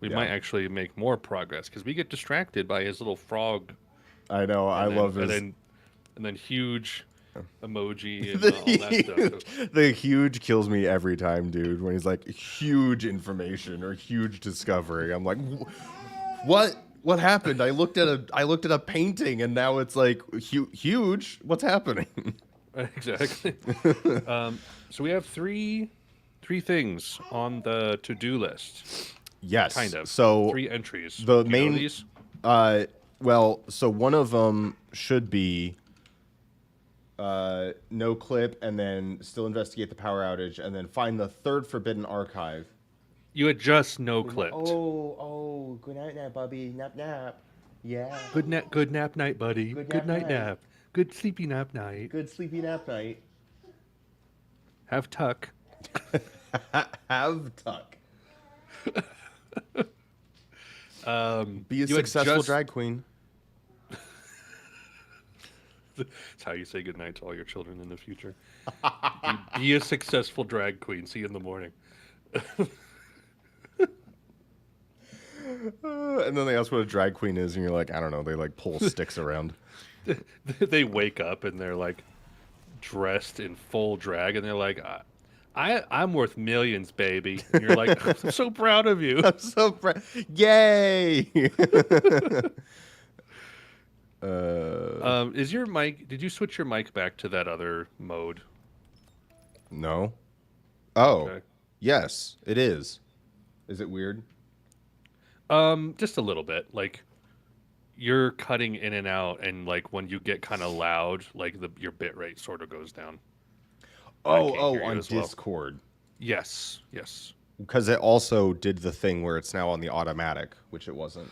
We Yeah. might actually make more progress because we get distracted by his little frog. I know. I love his. And then huge emoji and The all that stuff. the huge kills me every time, dude. When he's like huge information or huge discovery, I'm like, what? What happened? I looked at a painting and now it's like huge. What's happening? Exactly. So we have three things on the to-do list. Yes. Kind of. So 3 entries. the Do you know main. these? Well, so one of them should be no clip, and then still investigate the power outage, and then find the third forbidden archive. You had just no clipped. Oh, good night, Bubby. Nap. Yeah. Good nap night, buddy. Good night nap. nap. Good sleepy nap night. Good sleepy nap night. Have tuck. Have tuck. Be a You had successful just- drag queen. That's how you say goodnight to all your children in the future. Be a successful drag queen. See you in the morning. And then they ask what a drag queen is, and you're like, I don't know. They like pull sticks around. They wake up and they're like dressed in full drag, and they're like, I'm worth millions, baby. And you're like, I'm so proud of you. I'm so proud. Yay! Is your mic? Did you switch your mic back to that other mode? No. Oh, Okay. yes, it is. Is it weird? Just a little bit. Like you're cutting in and out, and like when you get kind of loud, like your bit rate sort of goes down. can't hear you On as well. Discord. Yes. Because it also did the thing where it's now on the automatic, which it wasn't.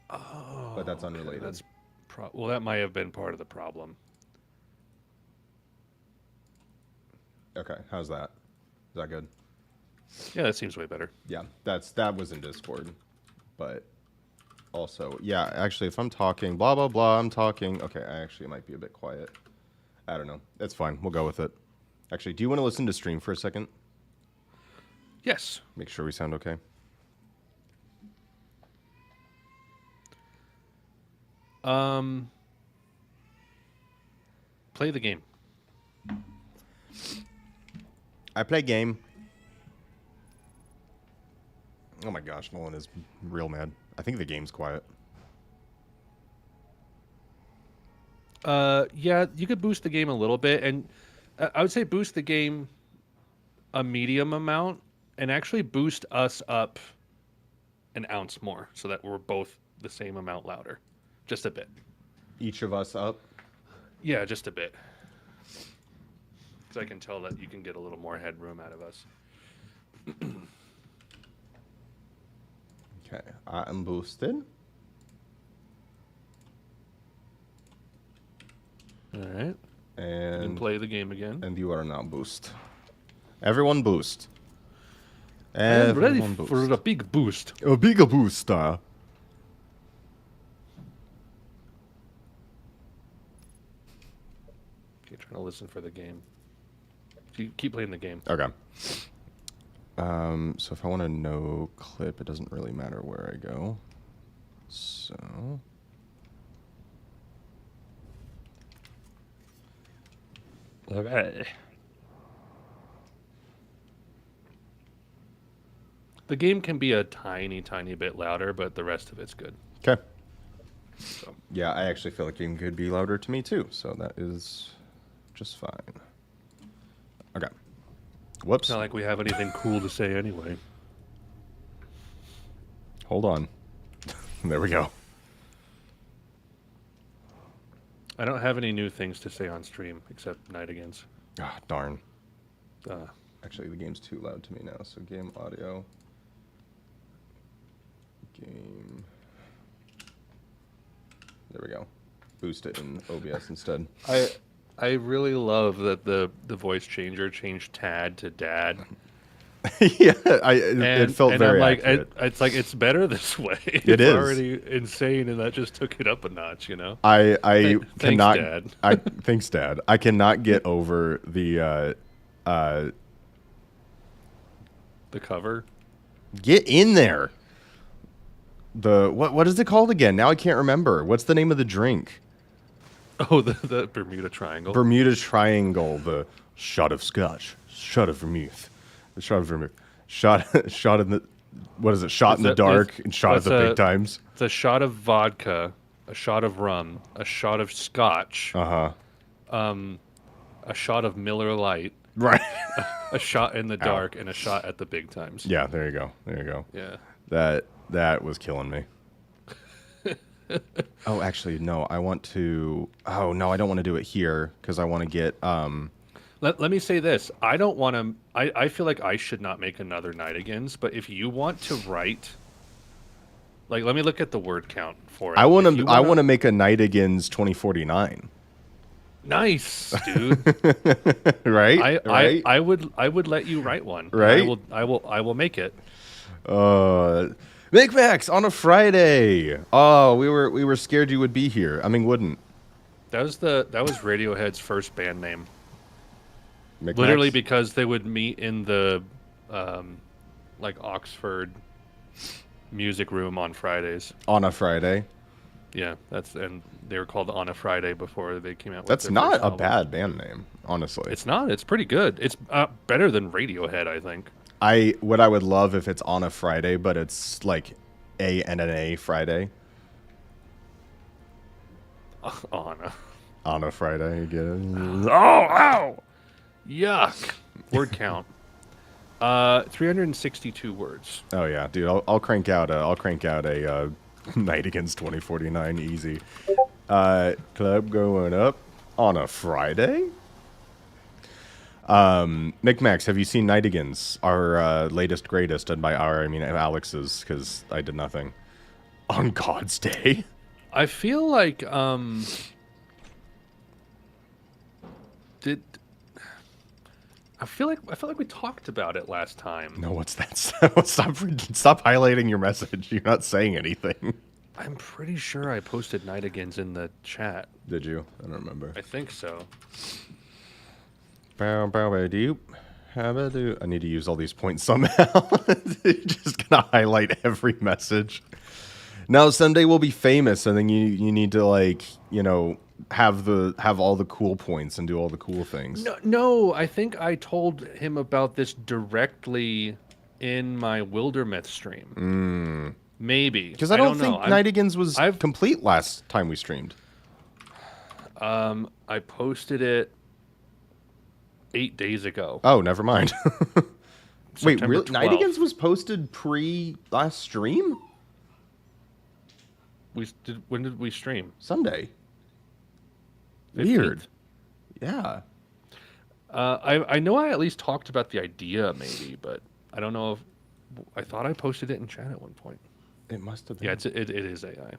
Oh, But that's unrelated. That's well, that might have been part of the problem. Okay, how's that? Is that good? Yeah, that seems way better. Yeah, that was in Discord. But also, yeah, actually, if I'm talking blah, blah, blah, I'm talking. Okay, it might be a bit quiet. I don't know. That's fine. We'll go with it. Actually, do you want to listen to stream for a second? Yes. Make sure we sound okay. Play the game. I play game. Oh my gosh, Nolan is real mad. I think the game's quiet. Yeah, you could boost the game a little bit, and I would say boost the game a medium amount, and actually boost us up an ounce more, so that we're both the same amount louder, just a bit. Each of us up. Yeah, just a bit. Because I can tell that you can get a little more headroom out of us. Okay, I'm boosted. All right. You can And play the game again. and you are not boost. Everyone boost. I'm ready Everyone for a big boost. a bigger booster. You're trying to listen for the game. You keep playing the game. Okay. So if I want to no clip, it doesn't really matter where I go. So. Okay. The game can be a tiny, tiny bit louder, but the rest of it's good. Okay. So. Yeah, I actually feel like the game could be louder to me too, so that is just fine. Okay. Whoops. It's not like we have anything cool to say anyway. Hold on. There we go. I don't have any new things to say on stream except night agains. Ah, darn. Uh, Actually, the game's too loud to me now, so game audio. Game. There we go. Boost it in OBS instead. I really love that the voice changer changed Tad to Dad. Yeah, it felt and very I'm like, accurate. it's like it's better this way. It it's is. already insane, and that just took it up a notch. You know. I Thanks, cannot. Dad. Thanks, Dad. I cannot get over the. The cover. Get in there. what is it called again? Now I can't remember. What's the name of the drink? Oh, the Bermuda Triangle. Bermuda Triangle. The shot of scotch, shot of vermouth, the shot of vermouth, shot in the, what is it? Shot in the dark and shot at the big times. It's a shot of vodka, a shot of rum, a shot of scotch, A shot of Miller Lite, right. a shot in the dark, and a shot at the big times. Yeah, there you go. There you go. Yeah. That was killing me. Oh, actually, no. I want to. Oh no, I don't want to do it here because I want to get. Let me say this. I don't want to. I feel like I should not make another Night Agains. But if you want to write, like, let me look at the word count for it. I want to make a Night Agains 2049. Nice, dude. Right? Right? I would let you write one. Right? I will make it. McMax on a Friday. Oh, we were scared you would be here. I mean, wouldn't. That was Radiohead's first band name. McMax? Literally because they would meet in the like Oxford music room on Fridays. On a Friday. Yeah, and they were called On a Friday before they came out with That's their not first a album. bad band name, honestly. It's not. It's pretty good. It's better than Radiohead, I think. What I would love if it's on a Friday, but it's like A Friday. On a Friday, you get it? Oh, ow! Yuck. Word count. 362 words. Oh yeah, dude. I'll crank out a Night Against 2049 easy. Club going up on a Friday. McMax, have you seen Night Agains? Our latest greatest, and by our I mean Alex's, because I did nothing on God's Day. I feel like I feel like we talked about it last time. No, what's that? Stop highlighting your message. You're not saying anything. I'm pretty sure I posted Night Agains in the chat. Did you? I don't remember. I think so. I need to use all these points somehow. Just gonna highlight every message. Now someday we'll be famous, and then you need to, like, you know, have all the cool points and do all the cool things. No, I think I told him about this directly in my Wildermyth stream. Maybe, because I don't think know. Night Agains was complete last time we streamed. I posted it 8 days ago. Oh, never mind. Wait, September really? 12th. Night Agains was posted pre last stream? When did we stream? Sunday. 15th. Weird. Yeah. I know I at least talked about the idea, maybe, but I don't know if I thought I posted it in chat at one point. It must have been. Yeah, it is AI.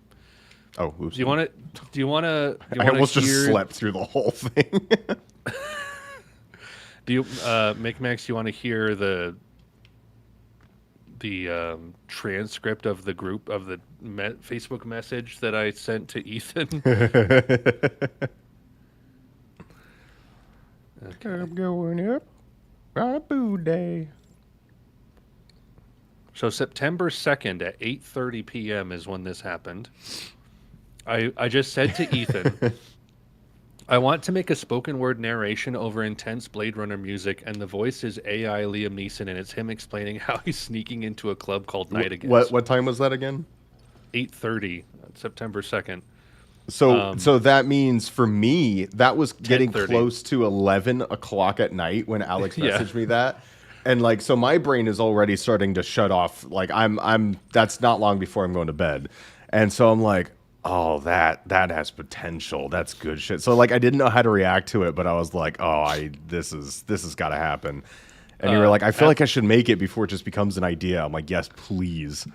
Oh, oops. Do you want to? I almost just slept through the whole thing. Do you, McMax? You want to hear the transcript of the group of the Facebook message that I sent to Ethan? I'm going up. Boo day. So September 2nd at 8:30 p.m. is when this happened. I just said to Ethan, I want to make a spoken word narration over intense Blade Runner music, and the voice is AI Liam Neeson, and it's him explaining how he's sneaking into a club called Night Agains. What time was that again? 8:30, September 2nd. So that means for me, that was getting 10:30. close to 11 o'clock at night when Alex messaged me that. And like, so my brain is already starting to shut off. Like that's not long before I'm going to bed. And so I'm like, oh, that has potential. That's good shit. So like, I didn't know how to react to it, but I was like, oh, this has got to happen. And you were like, I feel like I should make it before it just becomes an idea. I'm like, yes, please.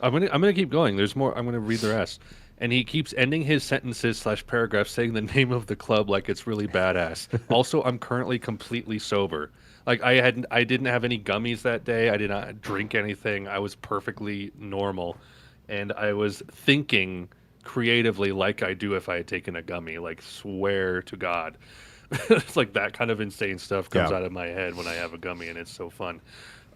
I'm gonna keep going. There's more. I'm gonna read the rest. And he keeps ending his sentences / paragraphs saying the name of the club like it's really badass. Also, I'm currently completely sober. Like I didn't have any gummies that day. I did not drink anything. I was perfectly normal, and I was thinking creatively like I do if I had taken a gummy. Like, swear to God, it's like that kind of insane stuff comes out of my head when I have a gummy, and it's so fun.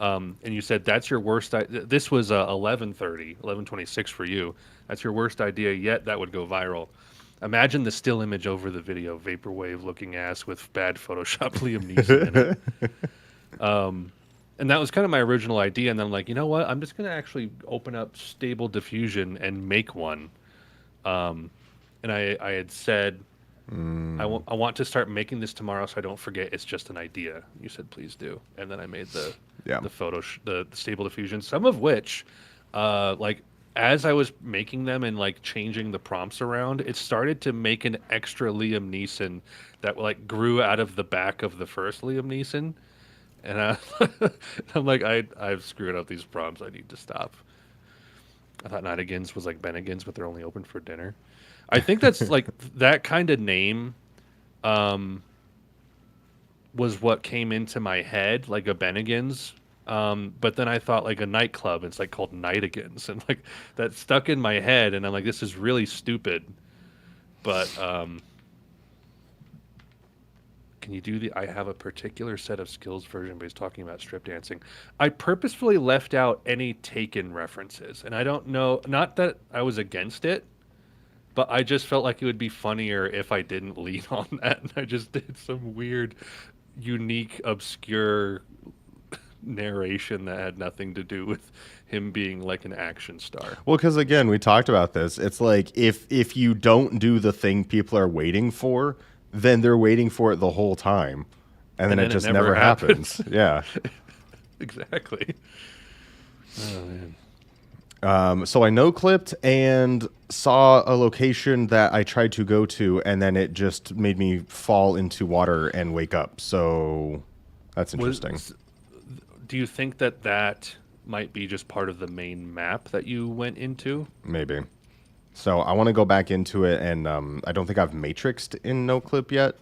And you said that's your worst. This was 11:30, 11:26 for you. That's your worst idea yet. That would go viral. Imagine the still image over the video, vaporwave looking ass with bad Photoshop Liam Neeson in it. And that was kind of my original idea. And then I'm like, you know what? I'm just going to actually open up Stable Diffusion and make one. And I had said, I want to start making this tomorrow so I don't forget it's just an idea. You said, please do. And then I made the the Stable Diffusion, some of which, like, as I was making them and like changing the prompts around, it started to make an extra Liam Neeson that like grew out of the back of the first Liam Neeson. And I'm like, I've screwed up these prompts. I need to stop. I thought Nightagins was like Bennigan's, but they're only open for dinner. I think that's like that kind of name was what came into my head, like a Bennigan's. But then I thought like a nightclub. It's like called Nightagins, and like that stuck in my head. And I'm like, this is really stupid. But can you do the I have a particular set of skills version, but he's talking about strip dancing. I purposefully left out any Taken references. And I don't know, not that I was against it, but I just felt like it would be funnier if I didn't lean on that. And I just did some weird, unique, obscure narration that had nothing to do with him being like an action star. Well, because again, we talked about this. It's like if you don't do the thing people are waiting for, then they're waiting for it the whole time, and then it just never happens. Yeah, exactly. Oh man. So I no-clipped and saw a location that I tried to go to, and then it just made me fall into water and wake up. So that's interesting. Do you think that might be just part of the main map that you went into? Maybe. So I want to go back into it, and I don't think I've matrixed in no-clip yet.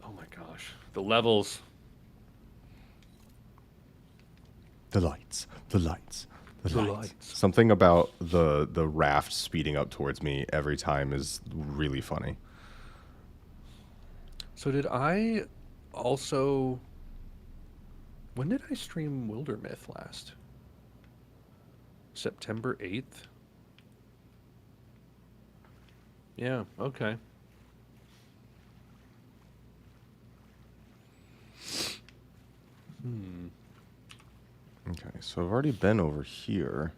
Oh my gosh. The levels. The lights. The lights. The lights. Something about the raft speeding up towards me every time is really funny. So did I also... When did I stream Wildermyth last? September 8th? Yeah, okay. Okay, so I've already been over here.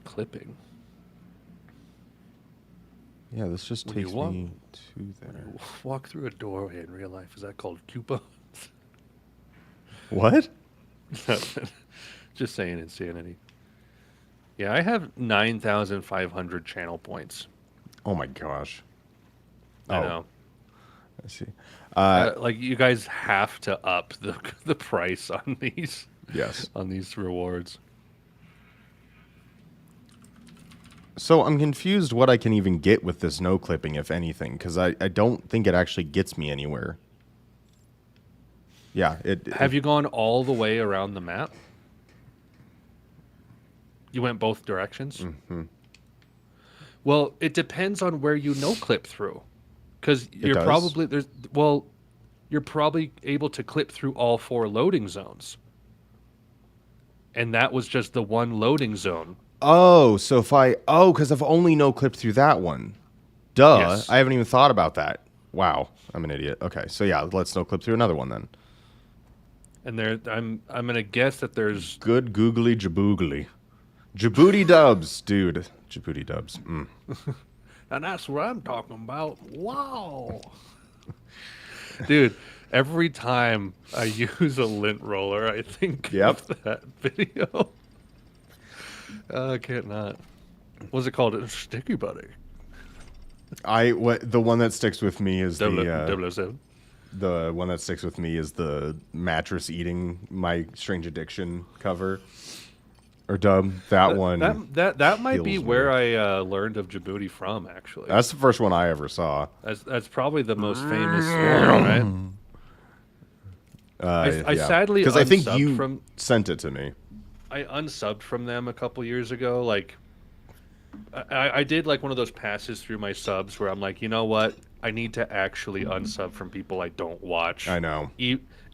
Clipping. Yeah, this just When takes you walk- me to there. Walk through a doorway in real life. Is that called coupons? What? Just saying insanity. Yeah, I have 9,500 channel points. Oh my gosh. I know. I see. Like you guys have to up the price on these. Yes. On these rewards. So I'm confused what I can even get with this no clipping, if anything, because I don't think it actually gets me anywhere. Yeah. Have you gone all the way around the map? You went both directions? Mm-hmm. Well, it depends on where you no clip through. Because you're does? you're probably able to clip through all 4 loading zones. And that was just the one loading zone. Oh, so if because I've only no clipped through that one. Duh. Yes. I haven't even thought about that. Wow. I'm an idiot. Okay. So yeah, let's no clip through another one then. And I'm gonna guess that there's Good googly jaboogly. Djibouti dubs, dude. Djibouti dubs. and that's what I'm talking about. Wow. Dude, every time I use a lint roller, I think of that video. I can't not. What's it called? It's Sticky Buddy. The one that sticks with me is 007. The one that sticks with me is the mattress eating My Strange Addiction cover or dub. That one. That might be kills where me. I learned of Djibouti from. Actually, That's the first one I ever saw. that's probably the most famous one, right? I sadly because I think unsubbed you sent it to me. I unsubbed from them a couple years ago. Like, I did like one of those passes through my subs where I'm like, you know what? I need to actually unsub from people I don't watch. I know.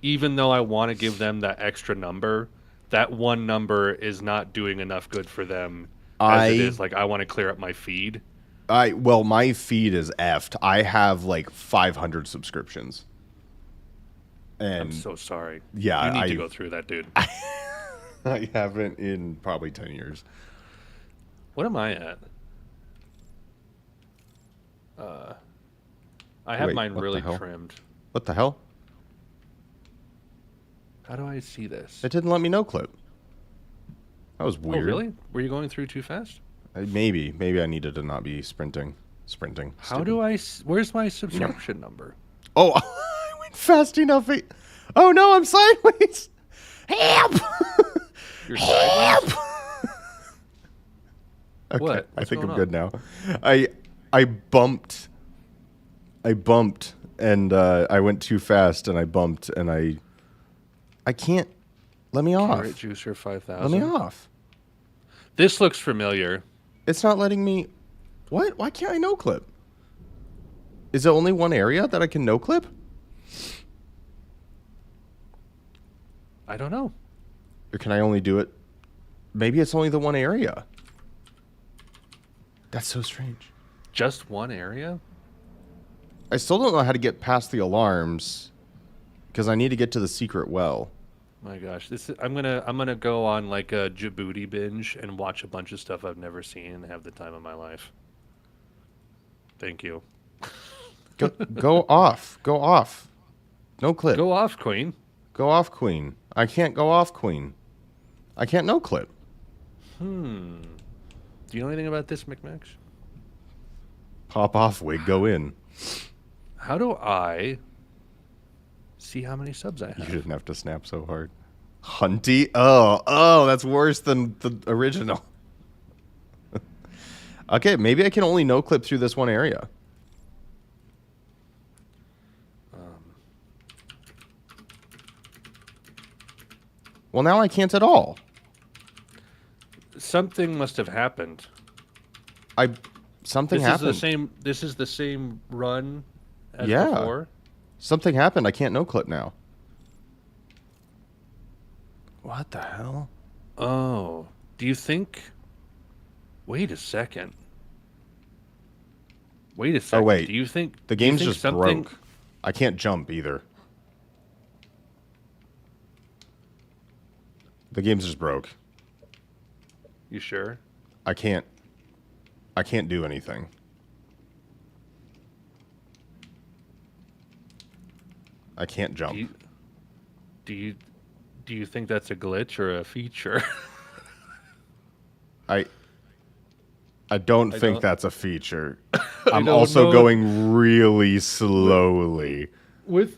Even though I want to give them that extra number, that one number is not doing enough good for them as it is. Like, I want to clear up my feed. Well, my feed is effed. I have like 500 subscriptions. And I'm so sorry. Yeah, you need to go through that, dude. I haven't in probably 10 years. What am I at? I have Wait, mine what the really hell? trimmed. What the hell? How do I see this? It didn't let me no clip. That was Oh, weird. really? Were you going through too fast? Maybe I needed to not be sprinting. How do I? Where's my subscription number? Oh, I went fast enough. Oh no, I'm sideways. Help! You're sideways? Okay, What? I What's think going I'm good on? now. I bumped, and I went too fast, and I bumped, and I can't. Let me off. Carrot Juicer 5000. Let me off. This looks familiar. It's not letting me. What? Why can't I no clip? Is it only one area that I can no clip? I don't know. Or can I only do it? Maybe it's only the one area. That's so strange. Just one area? I still don't know how to get past the alarms because I need to get to the secret well. My gosh, I'm gonna go on like a Djibouti binge and watch a bunch of stuff I've never seen and have the time of my life. Thank you. Go off. Go off. No clip. Go off, Queen. Go off, Queen. I can't go off, Queen. I can't no clip. Do you know anything about this, McMax? Pop off, wig, go in. How do I see how many subs I You have? didn't have to snap so hard. Hunty? Oh, that's worse than the original. Okay, maybe I can only no clip through this one area. Well, now I can't at all. Something must have happened. Something This happened. This is the same run as Yeah. before. Something happened. I can't no clip now. What the hell? Oh, do you think? Wait a second. Wait a second. wait. Do you think The do you game's think just something? broke. I can't jump either. The game's just broke. You sure? I can't do anything. I can't jump. Do you think that's a glitch or a feature? I don't think don't- that's a feature. I I'm don't also know. going really slowly. With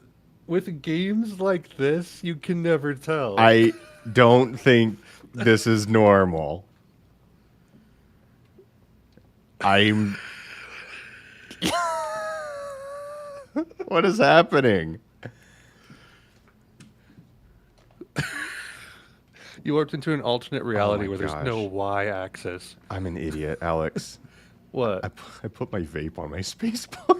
games like this, you can never tell. I don't think this is normal. I'm... What is happening? You warped into an alternate reality my where there's gosh. no y-axis. I'm an idiot, Alex. What? I put my vape on my space bar.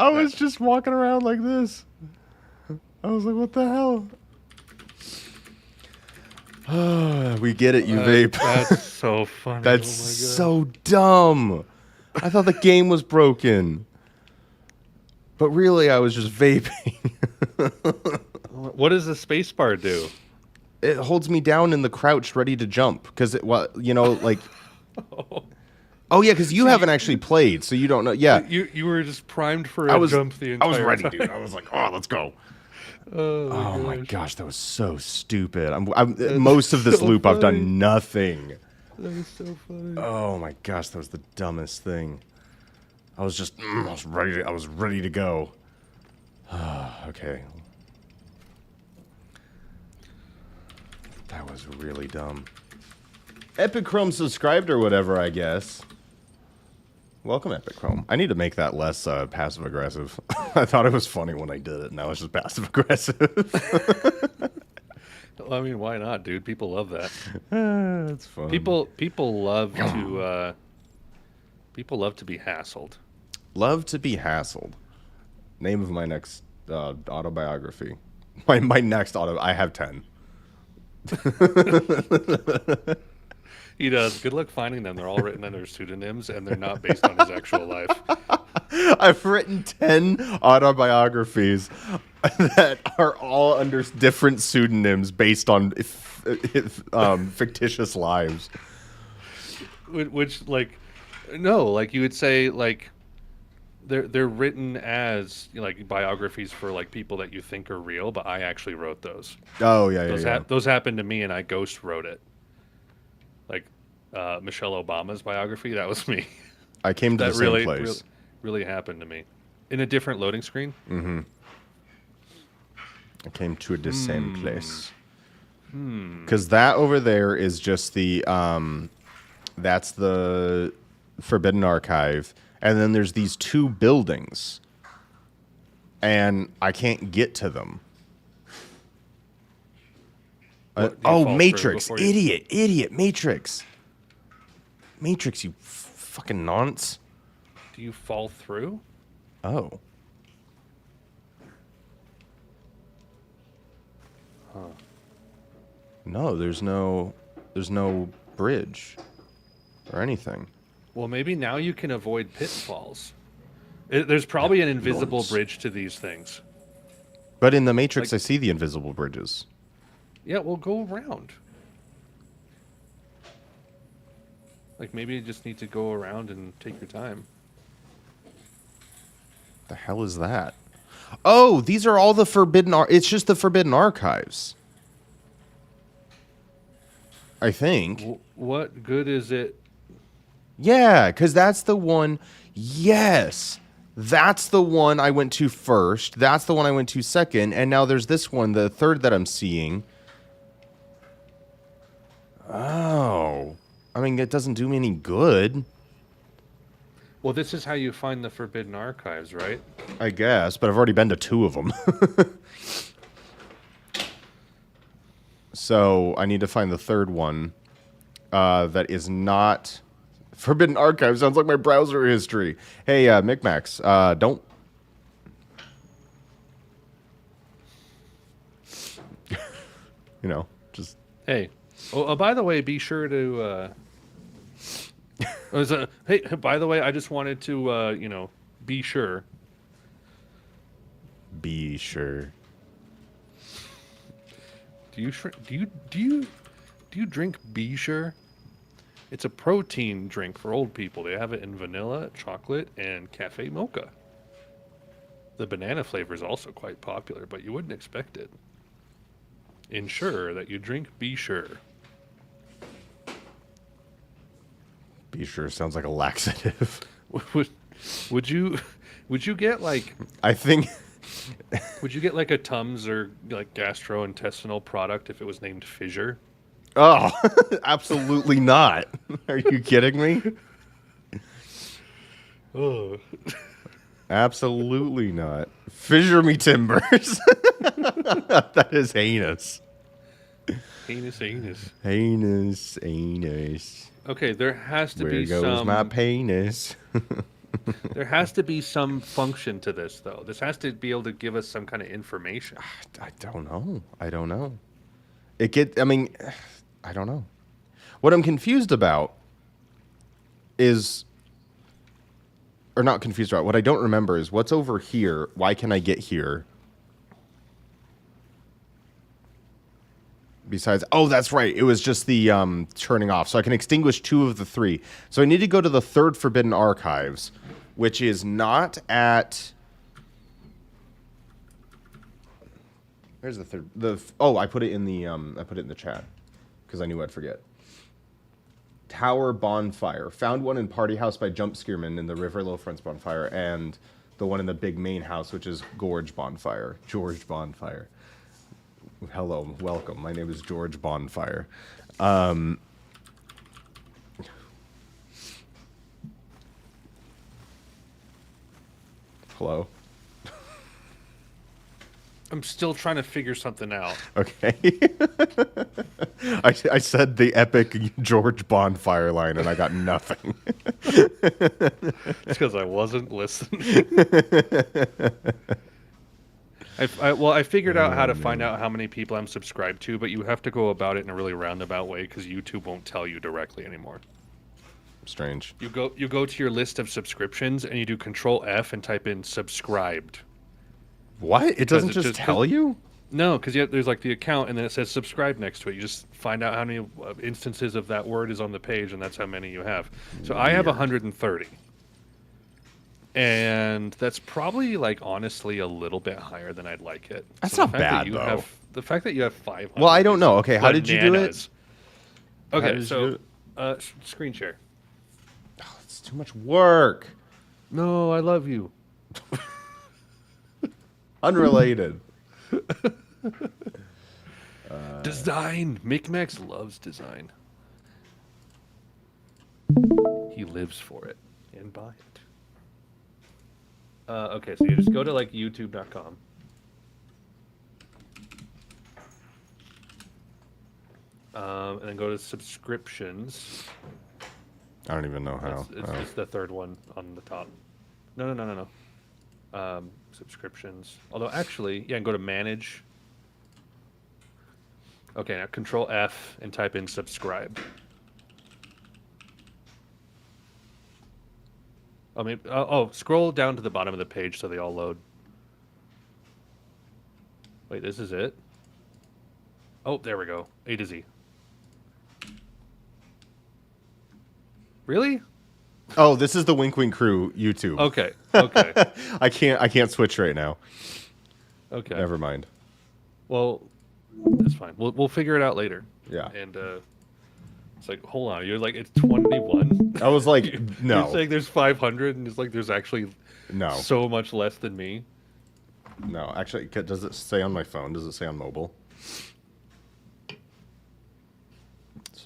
I was just walking around like this. I was like, what the hell? We get it, you vape. That's so funny. That's oh my God. so dumb. I thought the game was broken. But really, I was just vaping. What does the spacebar do? It holds me down in the crouch, ready to jump. Because, like... Oh, yeah, because you haven't actually played, so you don't know. Yeah. You were just primed for a jump the entire I was ready, time. dude. I was like, oh, let's go. Oh my gosh, that was so stupid. Most of this so loop, I've funny. done nothing. That was so funny. Oh my gosh, that was the dumbest thing. I was just, I was ready to go. Okay. That was really dumb. Epic Chrome subscribed or whatever, I guess. Welcome, Epic Chrome. I need to make that less passive aggressive. I thought it was funny when I did it. Now it's just passive aggressive. I mean, why not, dude? People love that. That's fun. People love to be hassled. Love to be hassled. Name of my next autobiography. My next auto. I have 10. He does. Good luck finding them. They're all written under pseudonyms, and they're not based on his actual life. I've written 10 autobiographies that are all under different pseudonyms based on fictitious lives. Which, like, no, like you would say, like, they're written as like biographies for like people that you think are real, but I actually wrote those. Oh yeah, Those happened to me, and I ghost wrote it. Like Michelle Obama's biography, that was me. I came to That the same place. really happened to me in a different loading screen. Mm-hmm. I came to the same place. Because that over there is just the that's the Forbidden Archive, and then there's these 2 buildings, and I can't get to them. Matrix, idiot, Matrix, you fucking nonce. Do you fall through? Oh. Huh. No, there's no bridge or anything. Well, maybe now you can avoid pitfalls. There's probably an invisible Nonce. bridge to these things. But in the Matrix, Like- I see the invisible bridges. Yeah, well, go around. Like, maybe you just need to go around and take your time. The hell is that? Oh, these are all the Forbidden it's just the Forbidden Archives. I think. What good is it? Yeah, because that's the one. Yes. That's the one I went to first. That's the one I went to second. And now there's this one, the third that I'm seeing. Oh. I mean, it doesn't do me any good. Well, this is how you find the Forbidden Archives, right? I guess, but I've already been to 2 of them. So I need to find the third one that is not Forbidden Archive. Sounds like my browser history. Hey, Micmacs, don't. Just. Hey. Oh, by the way, be sure to... hey, by the way, I just wanted to, be sure. Be sure. Do you drink Be Sure? It's a protein drink for old people. They have it in vanilla, chocolate, and cafe mocha. The banana flavor is also quite popular, but you wouldn't expect it. Ensure that you drink Be Sure. Be sure sounds like a laxative. Would you get like I think. would you get like a Tums or like gastrointestinal product if it was named Fissure? Oh, absolutely not. Are you kidding me? Oh. Absolutely not. Fissure me timbers. That is heinous. Anus. Heinous. Okay, there has to Where be goes some. my penis? There has to be some function to this, though. This has to be able to give us some kind of information. I don't know. I don't know. I don't know. What I'm confused about is, or not confused about, what I don't remember is what's over here. Why can I get here? Besides, oh, that's right. It was just the turning off. So I can extinguish 2 of the 3. So I need to go to the third Forbidden Archives, which is not at... Where's the third? I put it in the chat because I knew I'd forget. Tower Bonfire. Found one in Party House by Jump Scareman in the River Low Fronts Bonfire, and the one in the big main house, which is George Bonfire. Hello, welcome. My name is George Bonfire. Hello. I'm still trying to figure something out. Okay. I said the epic George Bonfire line, and I got nothing. It's because I wasn't listening. I figured out how to find out how many people I'm subscribed to, but you have to go about it in a really roundabout way because YouTube won't tell you directly anymore. Strange. You go to your list of subscriptions and you do Control F and type in subscribed. What? It doesn't just tell you? No, because there's like the account and then it says subscribe next to it. You just find out how many instances of that word is on the page, and that's how many you have. So I have 130. And that's probably, like, honestly a little bit higher than I'd like it. That's so not bad, though. The fact that you have 500. Well, I don't know. Okay, how did you do it? Okay, so screen share. Oh, it's too much work. No, I love you. Unrelated. Design. Micmax loves design. He lives for it and by it. Okay, so you just go to like youtube.com. And then go to subscriptions. I don't even know how. It's the third one on the top. No. Subscriptions. Although actually, yeah, and go to manage. Okay, now Control F and type in subscribe. Oh, maybe. Scroll down to the bottom of the page so they all load. Wait, this is it? Oh, there we go. A to Z. Really? Oh, this is the WinkWinkCrew YouTube. Okay. I can't switch right now. Okay. Never mind. Well, that's fine. We'll figure it out later. Yeah. And it's like, hold on, you're like, it's 21. I was like, no. You're saying there's 500, and it's like there's actually so much less than me. No, actually, does it say on my phone? Does it say on mobile?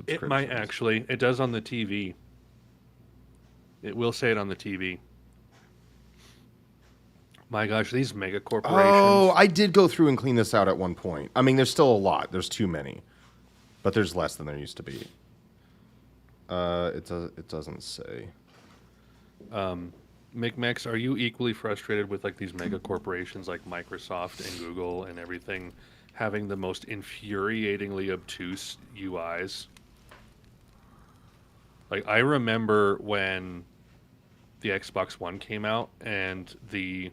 It might actually. It does on the TV. It will say it on the TV. My gosh, these mega corporations. Oh, I did go through and clean this out at one point. I mean, there's still a lot. There's too many. But there's less than there used to be. It doesn't say. Micmax, are you equally frustrated with like these mega corporations like Microsoft and Google and everything having the most infuriatingly obtuse UIs? Like, I remember when the Xbox One came out and the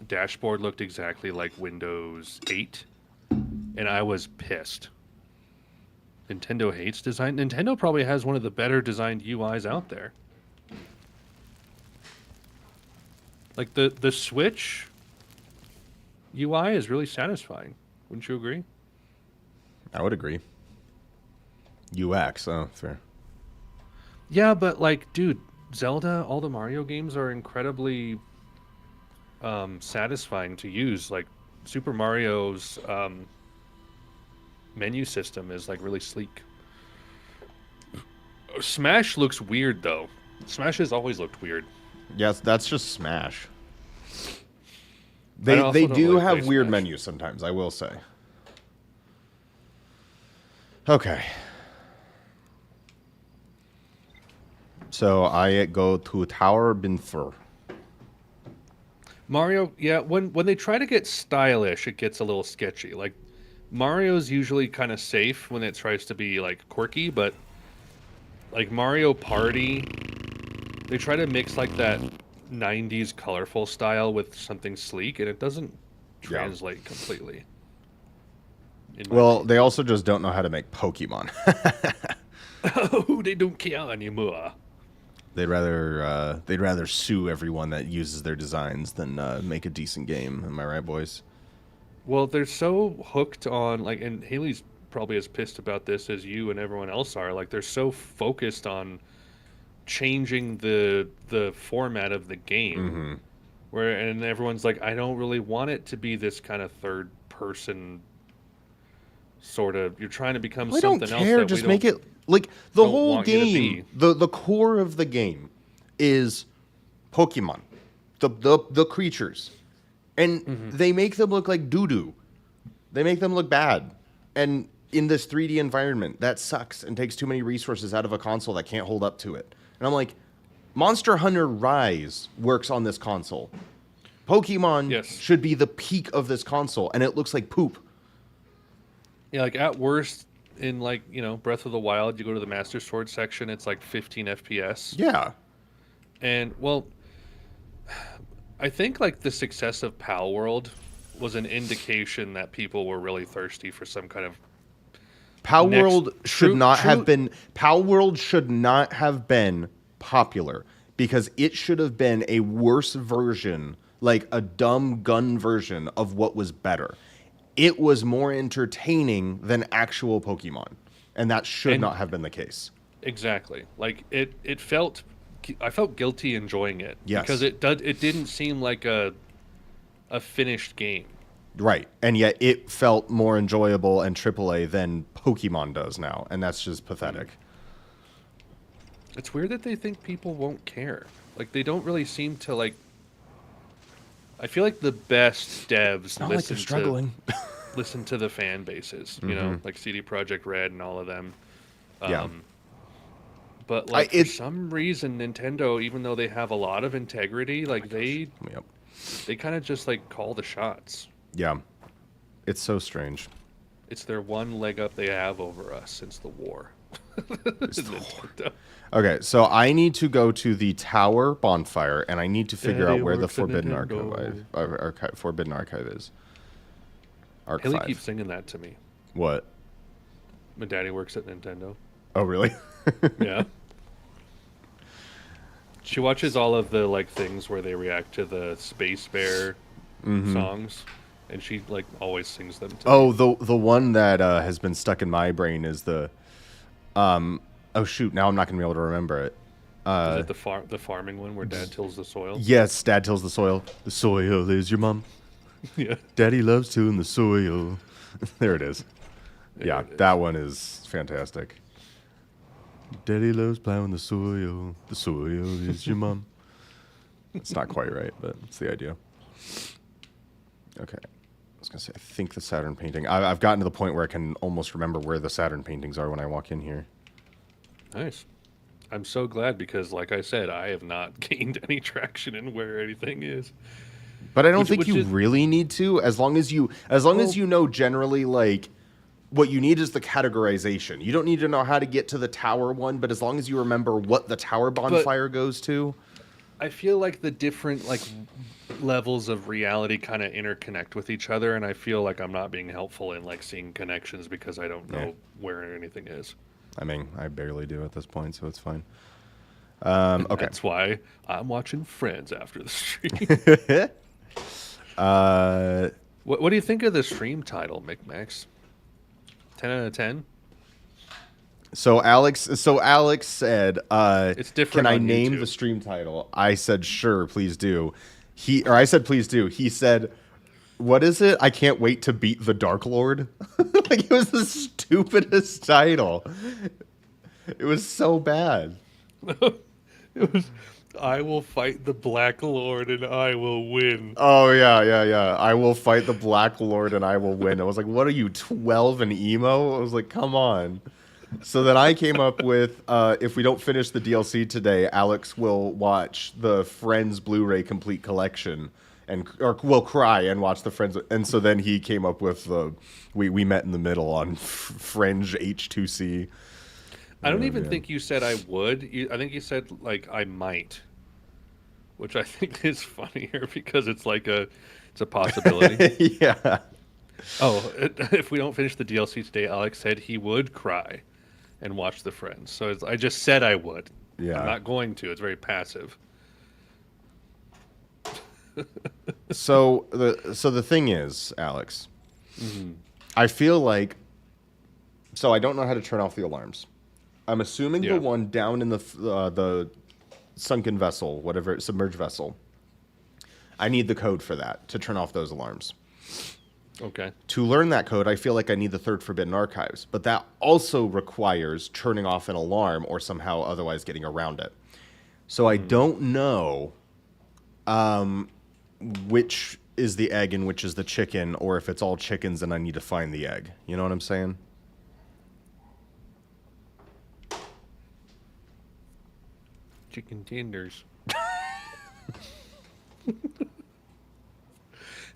dashboard looked exactly like Windows 8, and I was pissed. Nintendo hates design. Nintendo probably has one of the better designed UIs out there. Like, the Switch UI is really satisfying. Wouldn't you agree? I would agree. UX, oh, fair. Yeah, but like, dude, Zelda, all the Mario games are incredibly satisfying to use. Like, Super Mario's menu system is like really sleek. Smash looks weird though. Smash has always looked weird. Yes, that's just Smash. They do have weird Smash. menus sometimes, I will say. Okay. So I go to Tower Binfer. Mario, yeah, when they try to get stylish, it gets a little sketchy. Like, Mario's usually kind of safe when it tries to be like quirky, but like Mario Party, they try to mix like that 90s colorful style with something sleek, and it doesn't translate completely. Well, they also just don't know how to make Pokemon. Oh, they don't care anymore. They'd rather sue everyone that uses their designs than make a decent game. Am I right, boys? Well, they're so hooked on, like, and Haley's probably as pissed about this as you and everyone else are. Like, they're so focused on changing the format of the game, and everyone's like, I don't really want it to be this kind of third person sort of. You're trying to become something else. I don't care. Just make it like the whole game. The core of the game is Pokemon. the creatures, and they make them look like doo-doo. They make them look bad, and in this 3D environment, that sucks and takes too many resources out of a console that can't hold up to it. And I'm like, Monster Hunter Rise works on this console. Pokemon should be the peak of this console, and it looks like poop. Yeah, like at worst, in like, you know, Breath of the Wild, you go to the Master Sword section, it's like 15 FPS. Yeah. And, well, I think like the success of Pal World was an indication that people were really thirsty for some kind of Pal World should not have been popular because it should have been a worse version, like a dumb gun version of what was better. It was more entertaining than actual Pokemon, and that should not have been the case. Exactly. Like it felt, I felt guilty enjoying it because it didn't seem like a finished game. Right, and yet it felt more enjoyable and AAA than Pokemon does now, and that's just pathetic. It's weird that they think people won't care. Like, they don't really seem to, like... I feel like the best devs listen to the fan bases, you know? Like CD Projekt Red and all of them. But, like, for some reason, Nintendo, even though they have a lot of integrity, like, they kind of just, like, call the shots. Yeah. It's so strange. It's their one leg up they have over us since the war. Okay, so I need to go to the tower bonfire, and I need to figure out where the Forbidden Forbidden Archive is. Arc Haley 5. keeps singing that to me. What? My daddy works at Nintendo. Oh, really? Yeah. She watches all of the like things where they react to the Space Bear songs, and she like always sings them to me. The one that has been stuck in my brain is the oh shoot, now I'm not gonna be able to remember it. Is it the farming one where Dad tills the soil? Yes, Dad tills the soil. The soil is your mom. Yeah. Daddy loves tilling the soil. There it is. Yeah, that one is fantastic. Daddy loves plowing the soil. The soil is your mom. It's not quite right, but it's the idea. Okay. I was going to say, I think the Saturn painting. I've gotten to the point where I can almost remember where the Saturn paintings are when I walk in here. Nice. I'm so glad because, like I said, I have not gained any traction in where anything is. But I don't think you really need to, as long as you know generally, like, what you need is the categorization. You don't need to know how to get to the tower one, but as long as you remember what the tower bonfire goes to. I feel like the different like levels of reality kind of interconnect with each other, and I feel like I'm not being helpful in like seeing connections because I don't know where anything is. I mean, I barely do at this point, so it's fine. Okay. That's why I'm watching Friends after the stream. What do you think of the stream title, McMax? 10 out of 10? So Alex said, it's different. Can I name the stream title? I said, sure, please do. I said, please do. He said, what is it? I can't wait to beat the Dark Lord. Like, it was the stupidest title. It was so bad. It was, I will fight the Black Lord and I will win. Oh, yeah. I will fight the Black Lord and I will win. I was like, what are you, 12 and emo? I was like, come on. So then I came up with, if we don't finish the DLC today, Alex will watch the Friends Blu-ray Complete Collection, or will cry and watch the Friends. And so then he came up with we met in the middle on Fringe H2C. I don't even think you said I would. I think you said like I might, which I think is funnier because it's like it's a possibility. Yeah. Oh, if we don't finish the DLC today, Alex said he would cry and watch the Friends. So I just said I would. Yeah. I'm not going to. It's very passive. So the thing is, Alex, I feel like, so I don't know how to turn off the alarms. I'm assuming the one down in the sunken vessel, whatever, submerged vessel. I need the code for that to turn off those alarms. Okay. To learn that code, I feel like I need the third Forbidden Archives, but that also requires turning off an alarm or somehow otherwise getting around it. So I don't know which is the egg and which is the chicken, or if it's all chickens, then I need to find the egg. You know what I'm saying? Chicken tenders.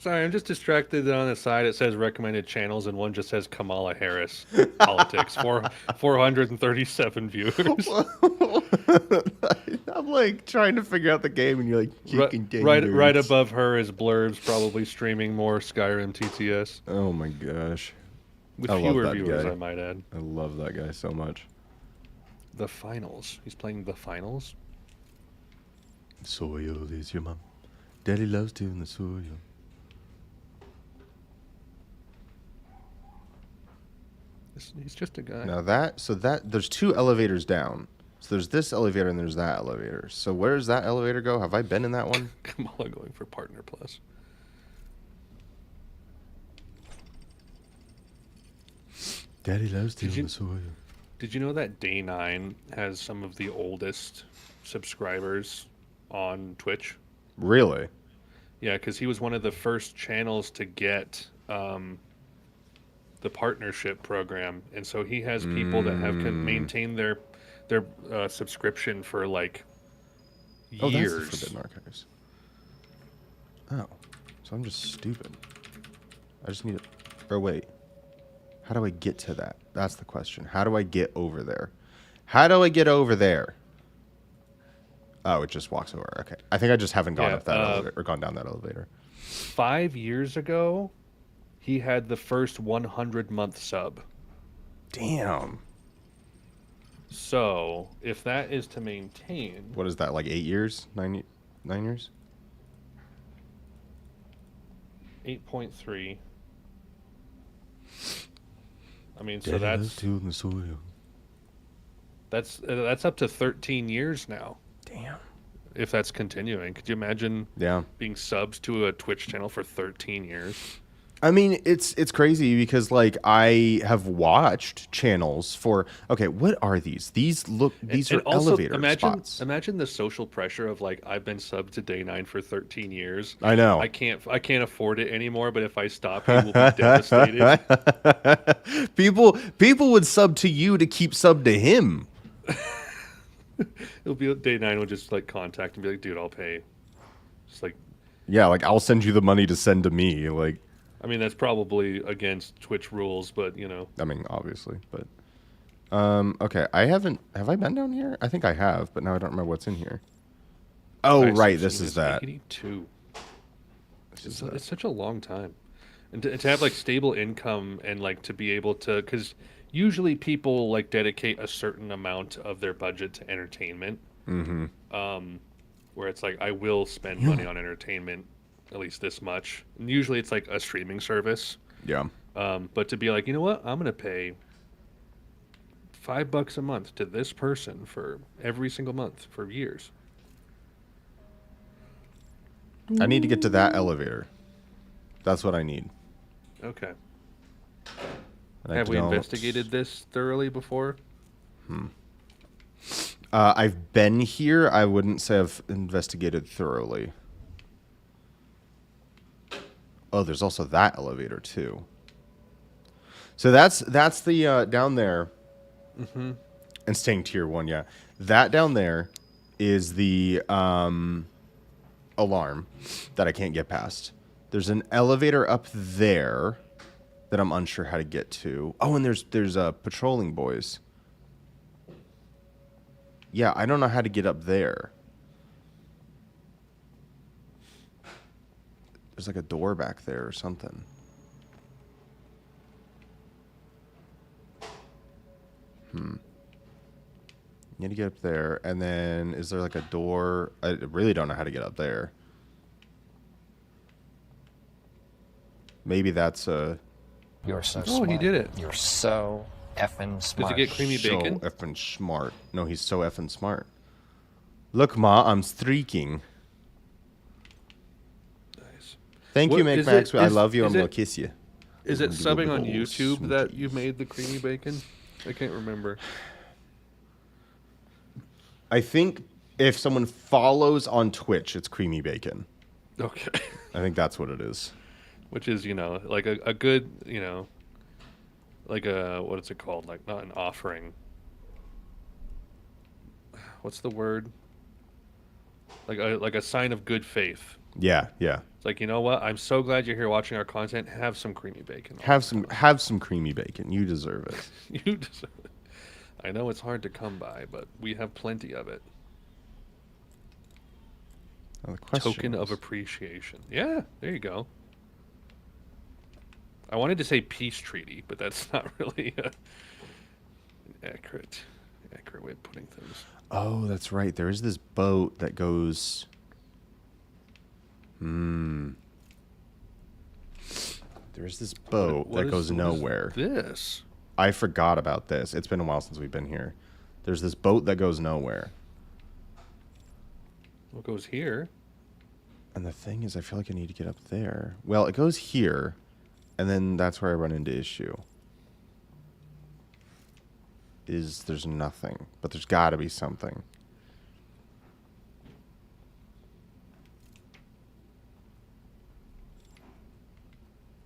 Sorry, I'm just distracted that on the side it says recommended channels and one just says Kamala Harris politics. 437 viewers. I'm like trying to figure out the game, and you're like chicken Right above her is Blurbs, probably streaming more Skyrim TTS. Oh my gosh. With I love fewer that viewers, guy. I might add. I love that guy so much. The finals. He's playing the finals. Soil is your mom. Daddy loves doing the soil. He's just a guy. Now there's two elevators down. So there's this elevator and there's that elevator. So where does that elevator go? Have I been in that one? Kamala going for Partner Plus. Daddy loves doing the soil. Did you know that Day 9 has some of the oldest subscribers on Twitch? Really? Yeah, because he was one of the first channels to get the partnership program, and so he has people that have maintained their subscription for like years. Oh, that's the Forbidden Archives. Oh, so I'm just stupid. I just need to... Or wait. How do I get to that? That's the question. How do I get over there? How do I get over there? Oh, it just walks over. Okay. I think I just haven't gone up that elevator, or gone down that elevator. 5 years ago, he had the first 100-month sub. Damn. So, if that is to maintain... What is that, like 8 years? 9 years? 8.3. I mean, so Daddy that's... loves doing the soil. That's up to 13 years now. Damn. If that's continuing. Could you imagine being subs to a Twitch channel for 13 years? I mean, it's crazy because like I have watched channels for what are these? These are also, elevator spots. Imagine the social pressure of like I've been subbed to Day 9 for 13 years. I know. I can't afford it ananymore, but if I stop, he will be devastated. People would sub to you to keep sub to him. It'll be Day 9 will just like contact and be like, dude, I'll pay. Just like, yeah, like I'll send you the money to send to me. Like, I mean, that's probably against Twitch rules, but you know. I mean, obviously, but okay. Have I been down here? I think I have, but now I don't remember what's in here. Oh, right, this is that. It's such a long time, and to have like stable income and like to be able to, because usually people like dedicate a certain amount of their budget to entertainment. Mm-hmm. Where it's like I will spend money on entertainment, at least this much. And usually it's like a streaming service. Yeah. But to be like, you know what, I'm gonna pay $5 a month to this person for every single month for years. I need to get to that elevator. That's what I need. Okay. Have we investigated this thoroughly before? I've been here. I wouldn't say I've investigated thoroughly. Oh, there's also that elevator too. So that's the down there. Mm-hmm. And staying tier 1, yeah. That down there is the alarm that I can't get past. There's an elevator up there that I'm unsure how to get to. Oh, and there's patrolling boys. Yeah, I don't know how to get up there. There's like a door back there or something. Need to get up there, and then is there like a door? I really don't know how to get up there. Maybe that's a... You're so Oh, smart. he did it. You're so effing smart. Does he get creamy bacon? So effing smart. No, he's so effing smart. Look, Ma, I'm streaking. Nice. Thank you, Is Max. it- I is- love you. is I'm going it- to kiss you. Is it subbing on Oh, YouTube that sweeties. you made the creamy bacon? I can't remember. I think If someone follows on Twitch, it's creamy bacon. Okay. I think that's what it is. Which is, like a good, like a, what is it called? Like, not an offering. What's the word? Like a sign of good faith. Yeah, yeah. It's like, you know what? I'm so glad you're here watching our content. Have some creamy bacon. Have some creamy bacon. You deserve it. You deserve it. I know it's hard to come by, but we have plenty of it. Now the question Token of is- appreciation. Yeah, there you go. I wanted to say peace treaty, but that's not really an accurate way of putting things. Oh, that's right. There is this boat that goes. There is this boat that goes nowhere. This. I forgot about this. It's been a while since we've been here. There's this boat that goes nowhere. What goes here? And the thing is, I feel like I need to get up there. Well, it goes here, and then that's where I run into issue. There's nothing, but there's got to be something.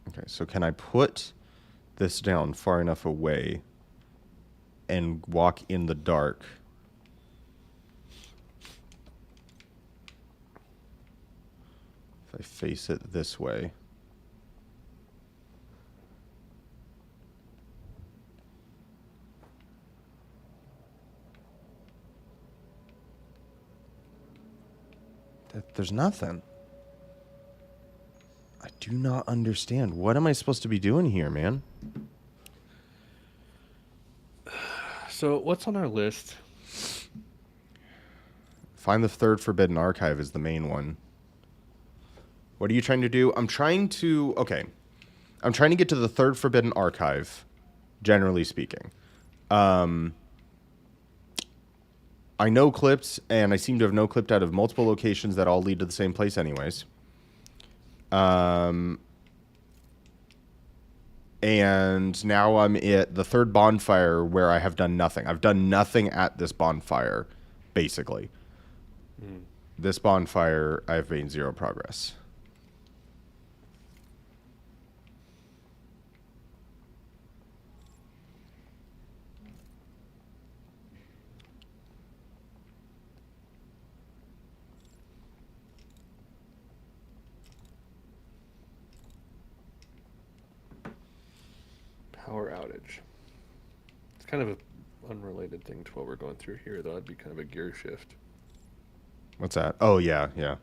Okay, so can I put this down far enough away and walk in the dark? If I face it this way. There's nothing. I do not understand. What am I supposed to be doing here, man? So what's on our list? Find the third forbidden archive is the main one. What are you trying to do? I'm trying to get to the third forbidden archive, generally speaking. I know clipped, and I seem to have no clipped out of multiple locations that all lead to the same place anyways. And now I'm at the third bonfire where I have done nothing. I've done nothing at this bonfire, basically. This bonfire, I've made zero progress. Power outage. It's kind of an unrelated thing to what we're going through here, though. It'd be kind of a gear shift. What's that? Oh, yeah, yeah.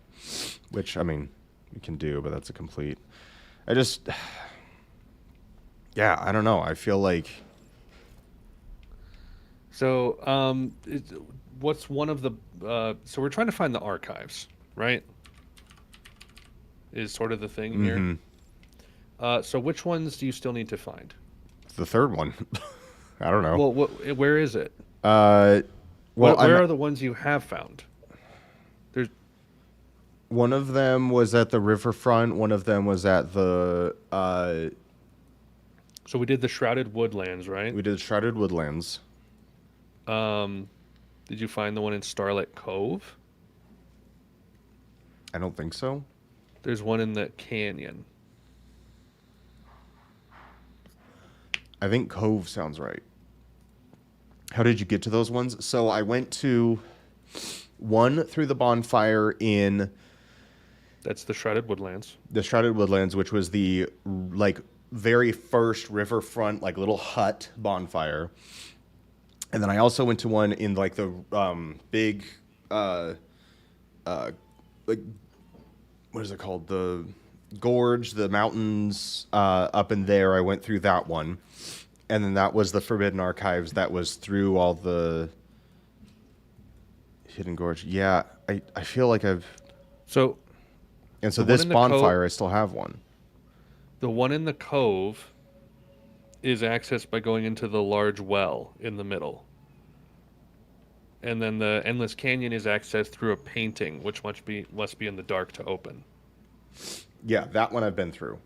Which, I mean, we can do, but that's a complete... Yeah, I don't know. I feel like... So, what's one of the... so we're trying to find the archives, right? Is sort of the thing here. So which ones do you still need to find? The third one. I don't know. Well, where is it? Well, where are the ones you have found? There's one of them was at the riverfront. One of them was at the. So we did the Shrouded Woodlands, right? We did Shrouded Woodlands. Did you find the one in Starlit Cove? I don't think so. There's one in the canyon. I think Cove sounds right. How did you get to those ones? So I went to one through the bonfire in... That's the Shrouded Woodlands. The Shrouded Woodlands, which was the, like, very first riverfront, like, little hut bonfire. And then I also went to one in, like, the big, like, what is it called? The gorge, the mountains up in there. I went through that one. And then that was the Forbidden Archives. That was through all the Hidden Gorge. Yeah, I feel like I've... So... And so this bonfire, I still have one. The one in the cove is accessed by going into the large well in the middle. And then the Endless Canyon is accessed through a painting, which must be in the dark to open. Yeah, that one I've been through.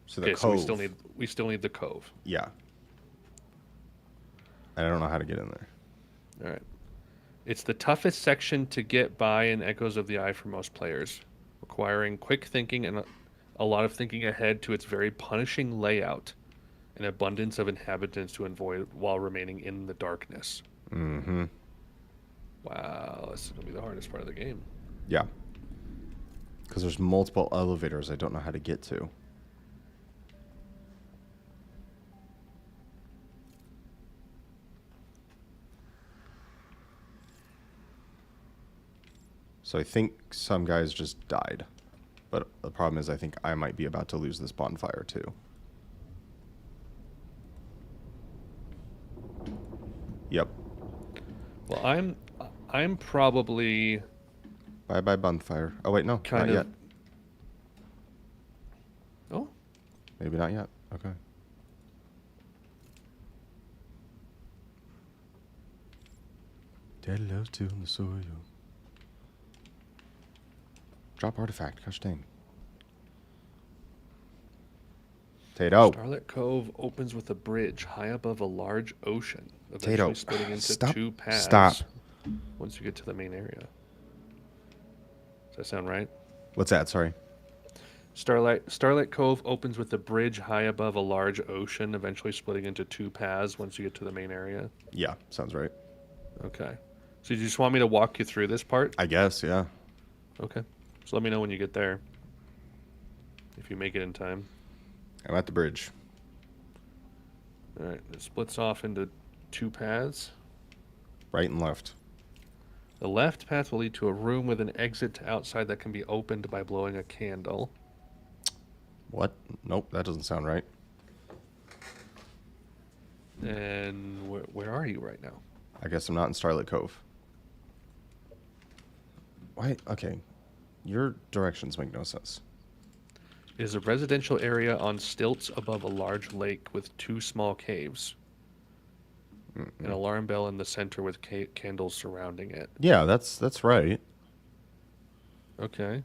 So the okay, cove. so we still need the cove. Yeah. I don't know how to get in there. All right. It's the toughest section to get by in Echoes of the Eye for most players, requiring quick thinking and a lot of thinking ahead to its very punishing layout, an abundance of inhabitants to avoid while remaining in the darkness. Mm-hmm. Wow, this is going to be the hardest part of the game. Yeah. Because there's multiple elevators I don't know how to get to. So I think some guys just died. But the problem is I think I might be about to lose this bonfire too. Yep. Well, I'm probably Bye-bye bonfire. Oh, wait, no. kind not of... yet. Oh, Maybe not yet. Okay. Dead love to the soil. Drop artifact. Gosh dang. Tato. Starlit Cove opens with a bridge high above a large ocean, Tato, eventually splitting into stop. two paths Stop. once you get to the main area. Does that sound right? What's that? Sorry. Starlight Cove opens with a bridge high above a large ocean, eventually splitting into two paths once you get to the main area. Yeah, sounds right. Okay. So you just want me to walk you through this part? I guess, yeah. Okay. So let me know when you get there. If you make it in time. I'm at the bridge. Alright, it splits off into two paths. Right and left. The left path will lead to a room with an exit to outside that can be opened by blowing a candle. What? Nope, that doesn't sound right. And where are you right now? I guess I'm not in Starlit Cove. Why? Okay. Your directions make no sense. It is a residential area on stilts above a large lake with two small caves. An alarm bell in the center with candles surrounding it. Yeah, that's right. Okay.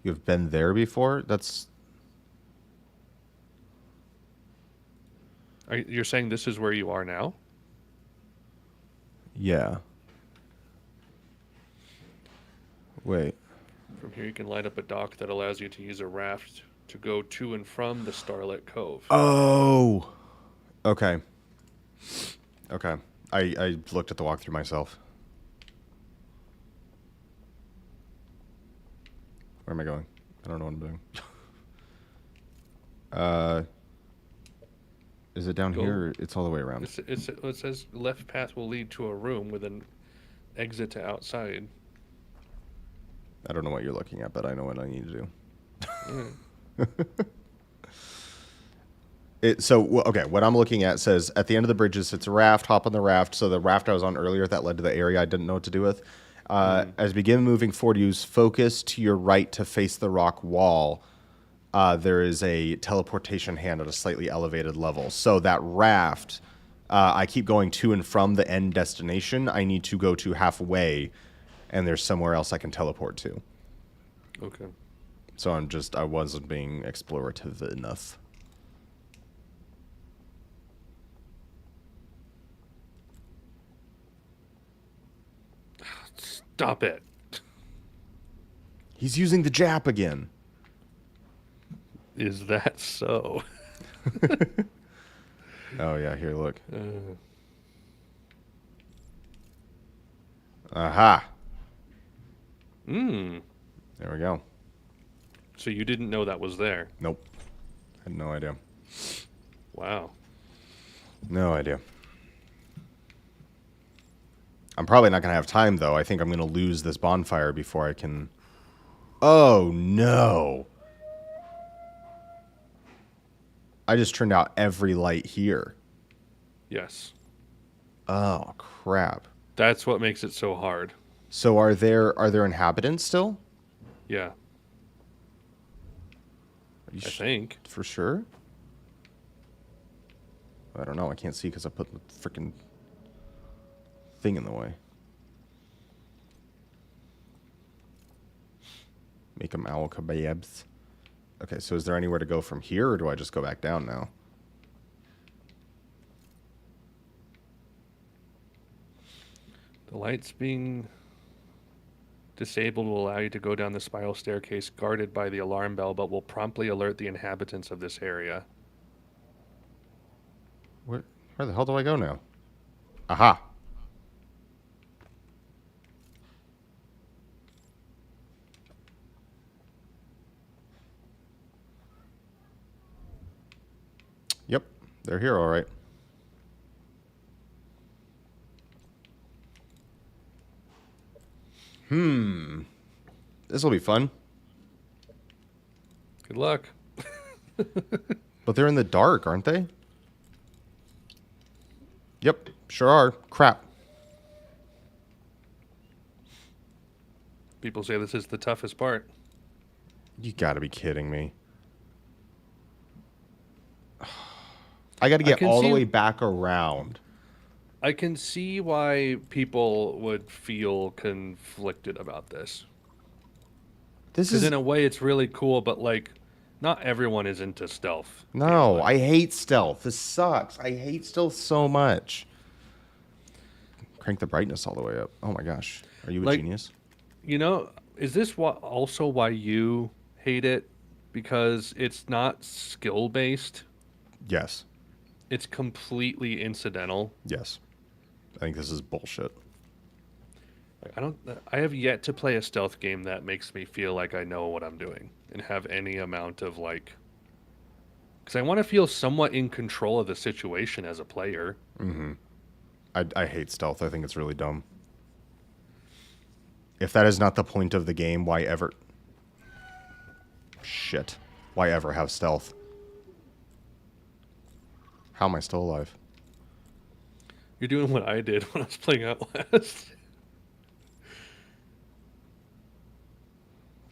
You've been there before? That's... You're saying this is where you are now? Yeah. Wait. From here you can light up a dock that allows you to use a raft to go to and from the Starlit Cove. Oh! Okay. Okay. I looked at the walkthrough myself. Where am I going? I don't know what I'm doing. Is it down Go. here? Or it's all the way around. It says left path will lead to a room with an exit to outside. I don't know what you're looking at, but I know what I need to do. Okay, what I'm looking at says at the end of the bridges, it's a raft, hop on the raft. So the raft I was on earlier, that led to the area I didn't know what to do with. As you begin moving forward, use focus to your right to face the rock wall. There is a teleportation hand at a slightly elevated level. So that raft, I keep going to and from the end destination. I need to go to halfway, and there's somewhere else I can teleport to. Okay. So I wasn't being explorative enough. Stop it. He's using the Jap again. Is that so? Oh, yeah, here, look. Aha. There we go. So you didn't know that was there? Nope. Had no idea. Wow. No idea. I'm probably not going to have time, though. I think I'm going to lose this bonfire before I can... Oh, no. I just turned out every light here. Yes. Oh, crap. That's what makes it so hard. So are there inhabitants still? Yeah. Are you I think. For sure? I don't know. I can't see because I put the freaking thing in the way. Make them owl kebabs. Okay, so is there anywhere to go from here, or do I just go back down now? The lights being disabled will allow you to go down the spiral staircase guarded by the alarm bell, but will promptly alert the inhabitants of this area. Where the hell do I go now? Aha. Yep, they're here all right. This will be fun. Good luck. But they're in the dark, aren't they? Yep, sure are. Crap. People say this is the toughest part. You gotta be kidding me. I gotta get all the way back around. I can see why people would feel conflicted about this. This Because is... in a way, it's really cool, but like, not everyone is into stealth. No, gameplay. I hate stealth. This sucks. I hate stealth so much. Crank the brightness all the way up. Oh my gosh. Are you a genius? You know, is this also why you hate it? Because it's not skill-based. Yes. It's completely incidental. Yes. I think this is bullshit. Like, I have yet to play a stealth game that makes me feel like I know what I'm doing and have any amount of like, because I want to feel somewhat in control of the situation as a player. Mm-hmm. I hate stealth. I think it's really dumb. If that is not the point of the game, why ever... Shit. Why ever have stealth? How am I still alive? You're doing what I did when I was playing Outlast.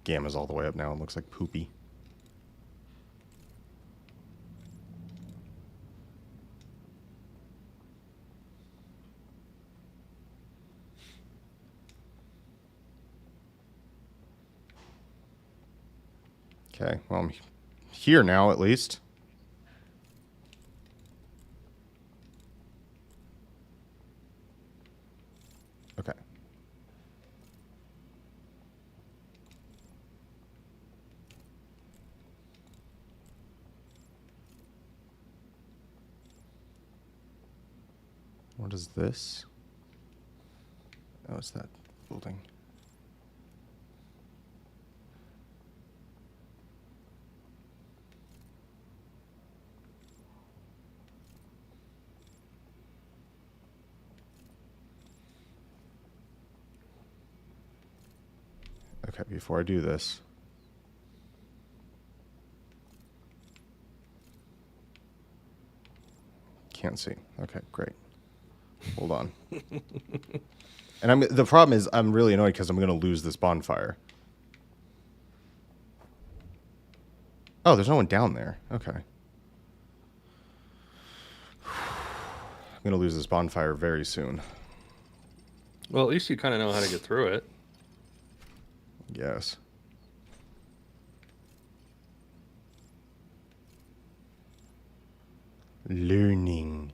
Gamma's all the way up now. It looks like poopy. Okay, well, I'm here now at least. Okay. What is this? Oh, it's that building. Okay, before I do this. Can't see. Okay, great. Hold on. And the problem is I'm really annoyed because I'm going to lose this bonfire. Oh, there's no one down there. Okay. I'm going to lose this bonfire very soon. Well, at least you kind of know how to get through it. Yes. Learning.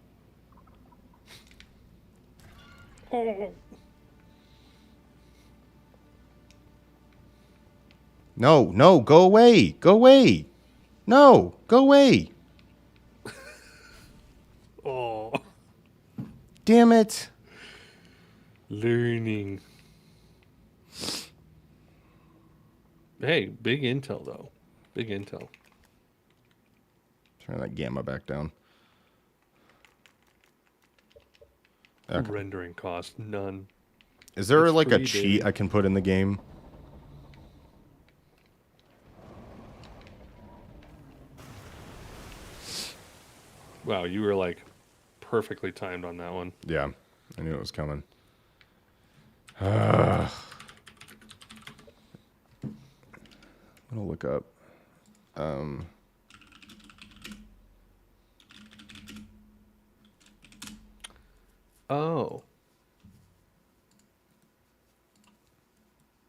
No, no, go away. Go away. No, go away. Oh. Damn it. Learning. Hey, big intel, though. Big intel. Turn that gamma back down. Okay. Rendering cost, none. Is there It's like a free, cheat baby. I can put in the game? Wow, you were like perfectly timed on that one. Yeah, I knew it was coming. I'm gonna look up. Oh.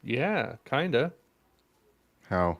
Yeah, kinda. How?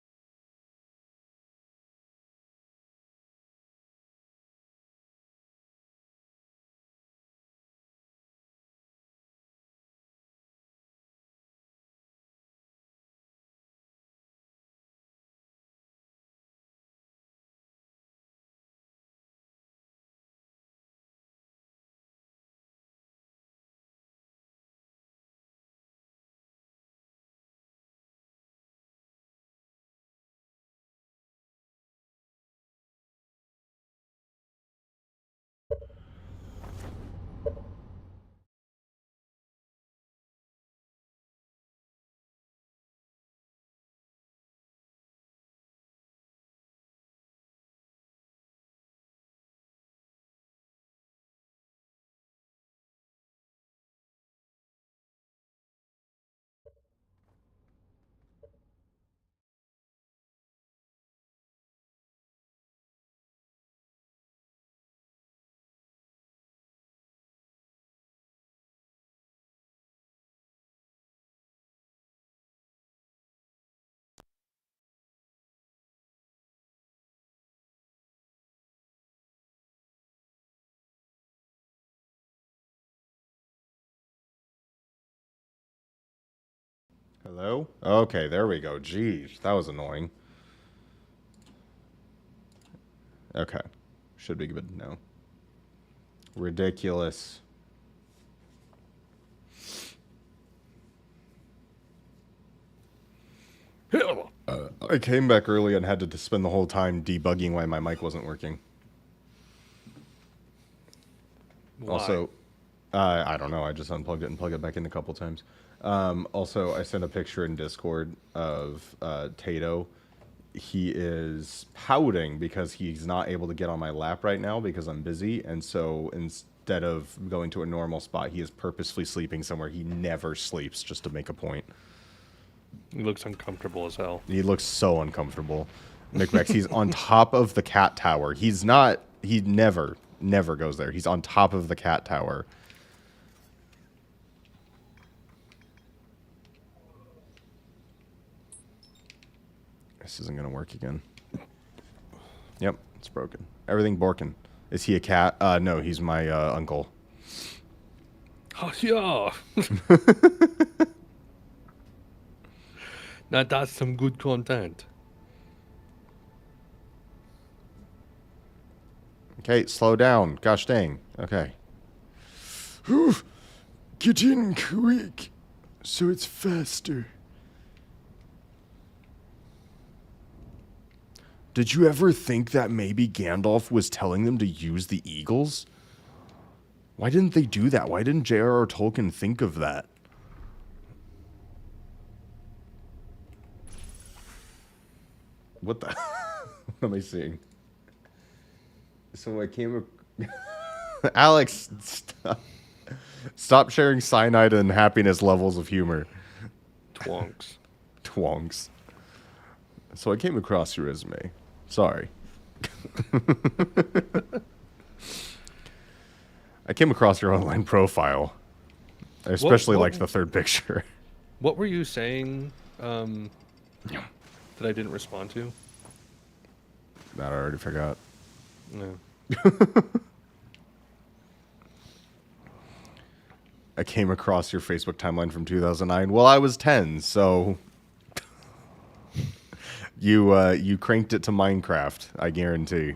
Hello? Okay, there we go. Jeez, that was annoying. Okay. Should be good now. Ridiculous. I came back early and had to spend the whole time debugging why my mic wasn't working. Why? Also, I don't know. I just unplugged it and plugged it back in a couple times. Also, I sent a picture in Discord of Tato. He is pouting because he's not able to get on my lap right now because I'm busy. And so instead of going to a normal spot, he is purposefully sleeping somewhere he never sleeps just to make a point. He looks uncomfortable as hell. He looks so uncomfortable. McMex, he's on top of the cat tower. He's not, he never goes there. He's on top of the cat tower. This isn't going to work again. Yep, it's broken. Everything broken. Is he a cat? No, he's my uncle. Oh, yeah. Now that's some good content. Okay, slow down. Gosh dang. Okay. Get in quick, so it's faster. Did you ever think that maybe Gandalf was telling them to use the eagles? Why didn't they do that? Why didn't J.R.R. Tolkien think of that? What the? What am I seeing? So I came... Alex, stop sharing cyanide and happiness levels of humor. Twonks. Twonks. So I came across your resume. Sorry. I came across your online profile. I especially liked the third picture. What were you saying that I didn't respond to? That I already forgot. No. I came across your Facebook timeline from 2009. Well, I was 10, so you cranked it to Minecraft. I guarantee.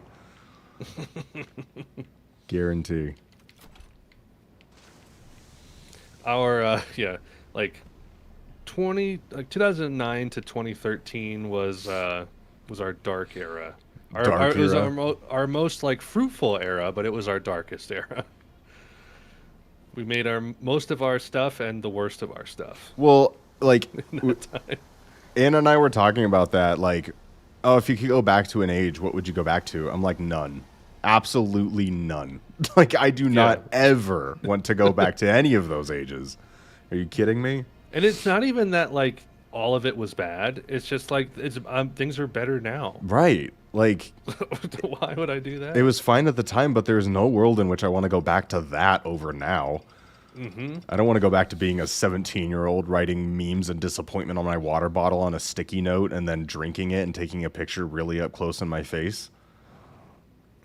Guarantee. Our like 2009 to 2013 was our dark era. It was our most like fruitful era, but it was our darkest era. We made most of our stuff and the worst of our stuff. Well, like Anna and I were talking about that, like, oh, if you could go back to an age, what would you go back to? I'm like, none. Absolutely none. Like, I do not ever want to go back to any of those ages. Are you kidding me? And it's not even that, like, all of it was bad. It's just, like, things are better now. Right. Like... Why would I do that? It was fine at the time, but there's no world in which I want to go back to that over now. Mm-hmm. I don't want to go back to being a 17-year-old writing memes and disappointment on my water bottle on a sticky note and then drinking it and taking a picture really up close in my face.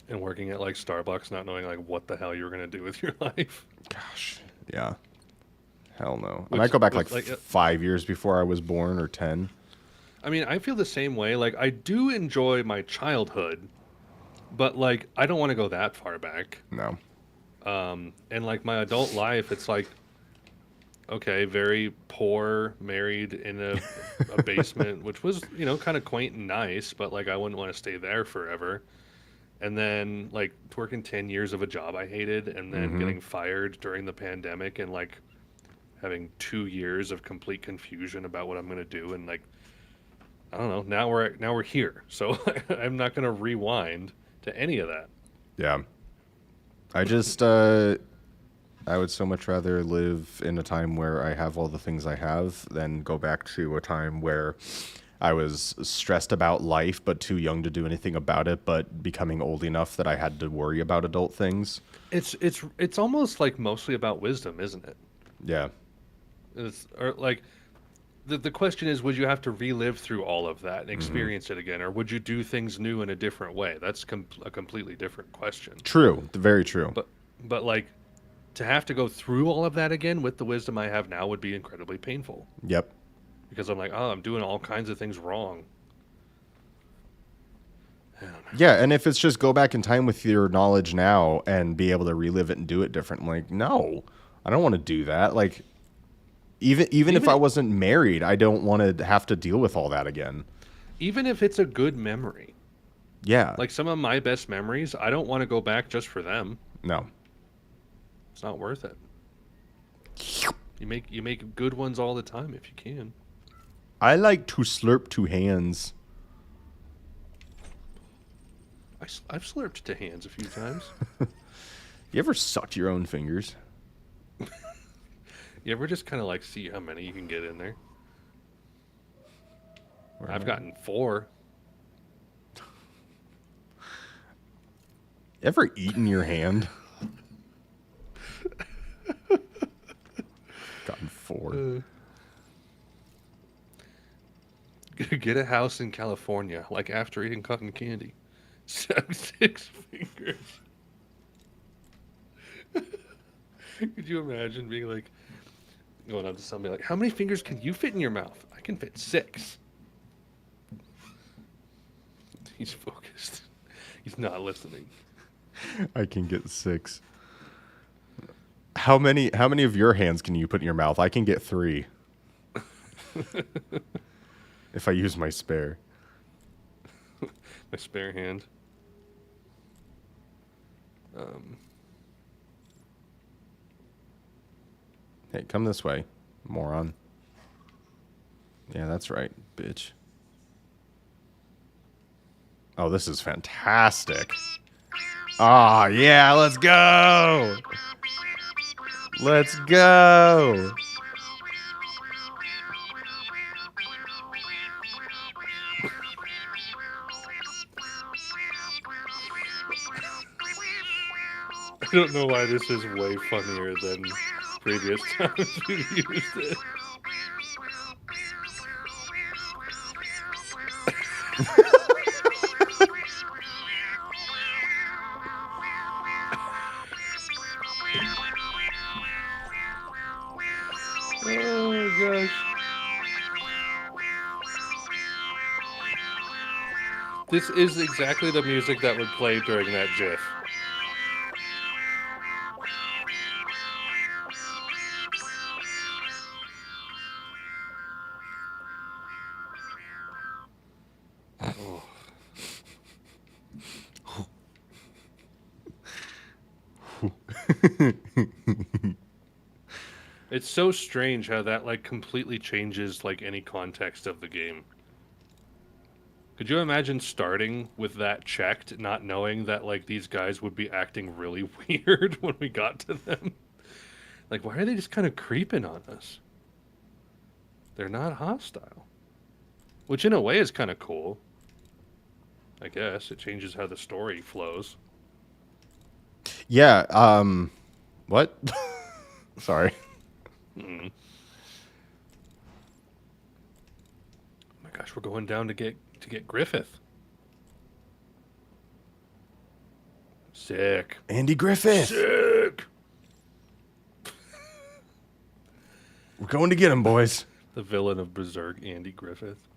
And working at, like, Starbucks, not knowing, like, what the hell you were going to do with your life. Gosh, yeah. Hell no. I might go back, like 5 years before I was born, or 10. I mean, I feel the same way. Like, I do enjoy my childhood, but, like, I don't want to go that far back. No. And, like, my adult life, it's like, okay, very poor, married in a basement, which was, you know, kind of quaint and nice, but, like, I wouldn't want to stay there forever. And then, like, working 10 years of a job I hated, and then getting fired during the pandemic, and, like, having 2 years of complete confusion about what I'm going to do, and, like, I don't know. Now we're here, so I'm not going to rewind to any of that. Yeah. I just, I would so much rather live in a time where I have all the things I have than go back to a time where I was stressed about life but too young to do anything about it, but becoming old enough that I had to worry about adult things. It's almost like mostly about wisdom, isn't it? Yeah. The question is, would you have to relive through all of that and experience it again, or would you do things new in a different way? That's a completely different question. True. Very true. But like, to have to go through all of that again with the wisdom I have now would be incredibly painful. Yep. because I'm like, oh, I'm doing all kinds of things wrong. Yeah, and if it's just go back in time with your knowledge now and be able to relive it and do it different, like, no, I don't want to do that. Like, even if I wasn't married, I don't want to have to deal with all that again. Even if it's a good memory. Yeah. Like some of my best memories, I don't want to go back just for them. No. It's not worth it. You make good ones all the time if you can. I like to slurp two hands. I've slurped to hands a few times. You ever sucked your own fingers? You ever just kind of like see how many you can get in there? I've gotten 4. Ever eaten your hand? Gotten 4. Get a house in California, like after eating cotton candy. Suck 6 fingers. Could you imagine being like, going up to somebody like, how many fingers can you fit in your mouth? I can fit 6. He's focused. He's not listening. I can get 6. How many of your hands can you put in your mouth? I can get 3. If I use my spare. My spare hand. Hey, come this way, moron. Yeah, that's right, bitch. Oh, this is fantastic. Ah, yeah, let's go. Let's go. I don't know why this is way funnier than previous times we've used it. Oh my gosh. This is exactly the music that would play during that GIF. It's so strange how that like completely changes like any context of the game. Could you imagine starting with that checked, not knowing that like these guys would be acting really weird when we got to them? Like, why are they just kind of creeping on us? They're not hostile. Which in a way is kind of cool. I guess it changes how the story flows. Yeah, what? Sorry. Oh my gosh, we're going down to get Griffith. Sick. Andy Griffith. Sick. We're going to get him, boys. The villain of Berserk, Andy Griffith.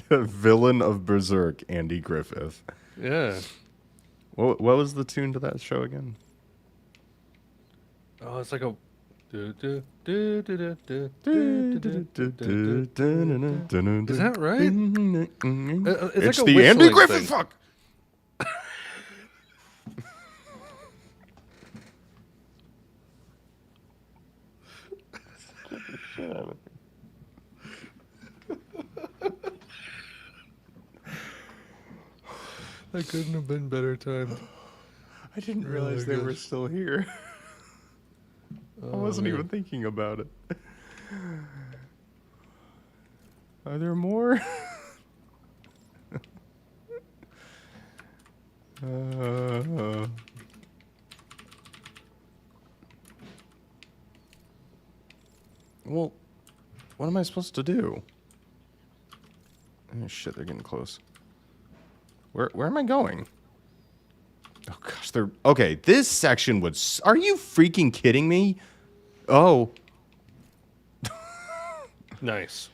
The villain of Berserk, Andy Griffith. Yeah. What was the tune to that show again? Oh, it's like a. Is that right? It's like a the Andy whistling Griffith thing. fuck. That couldn't have been better timed. I didn't realize they were still here. I wasn't even thinking about it. Are there more? Well, what am I supposed to do? Oh shit, they're getting close. Where am I going? Oh gosh, they're okay. This section would. Are you freaking kidding me? Oh. Nice.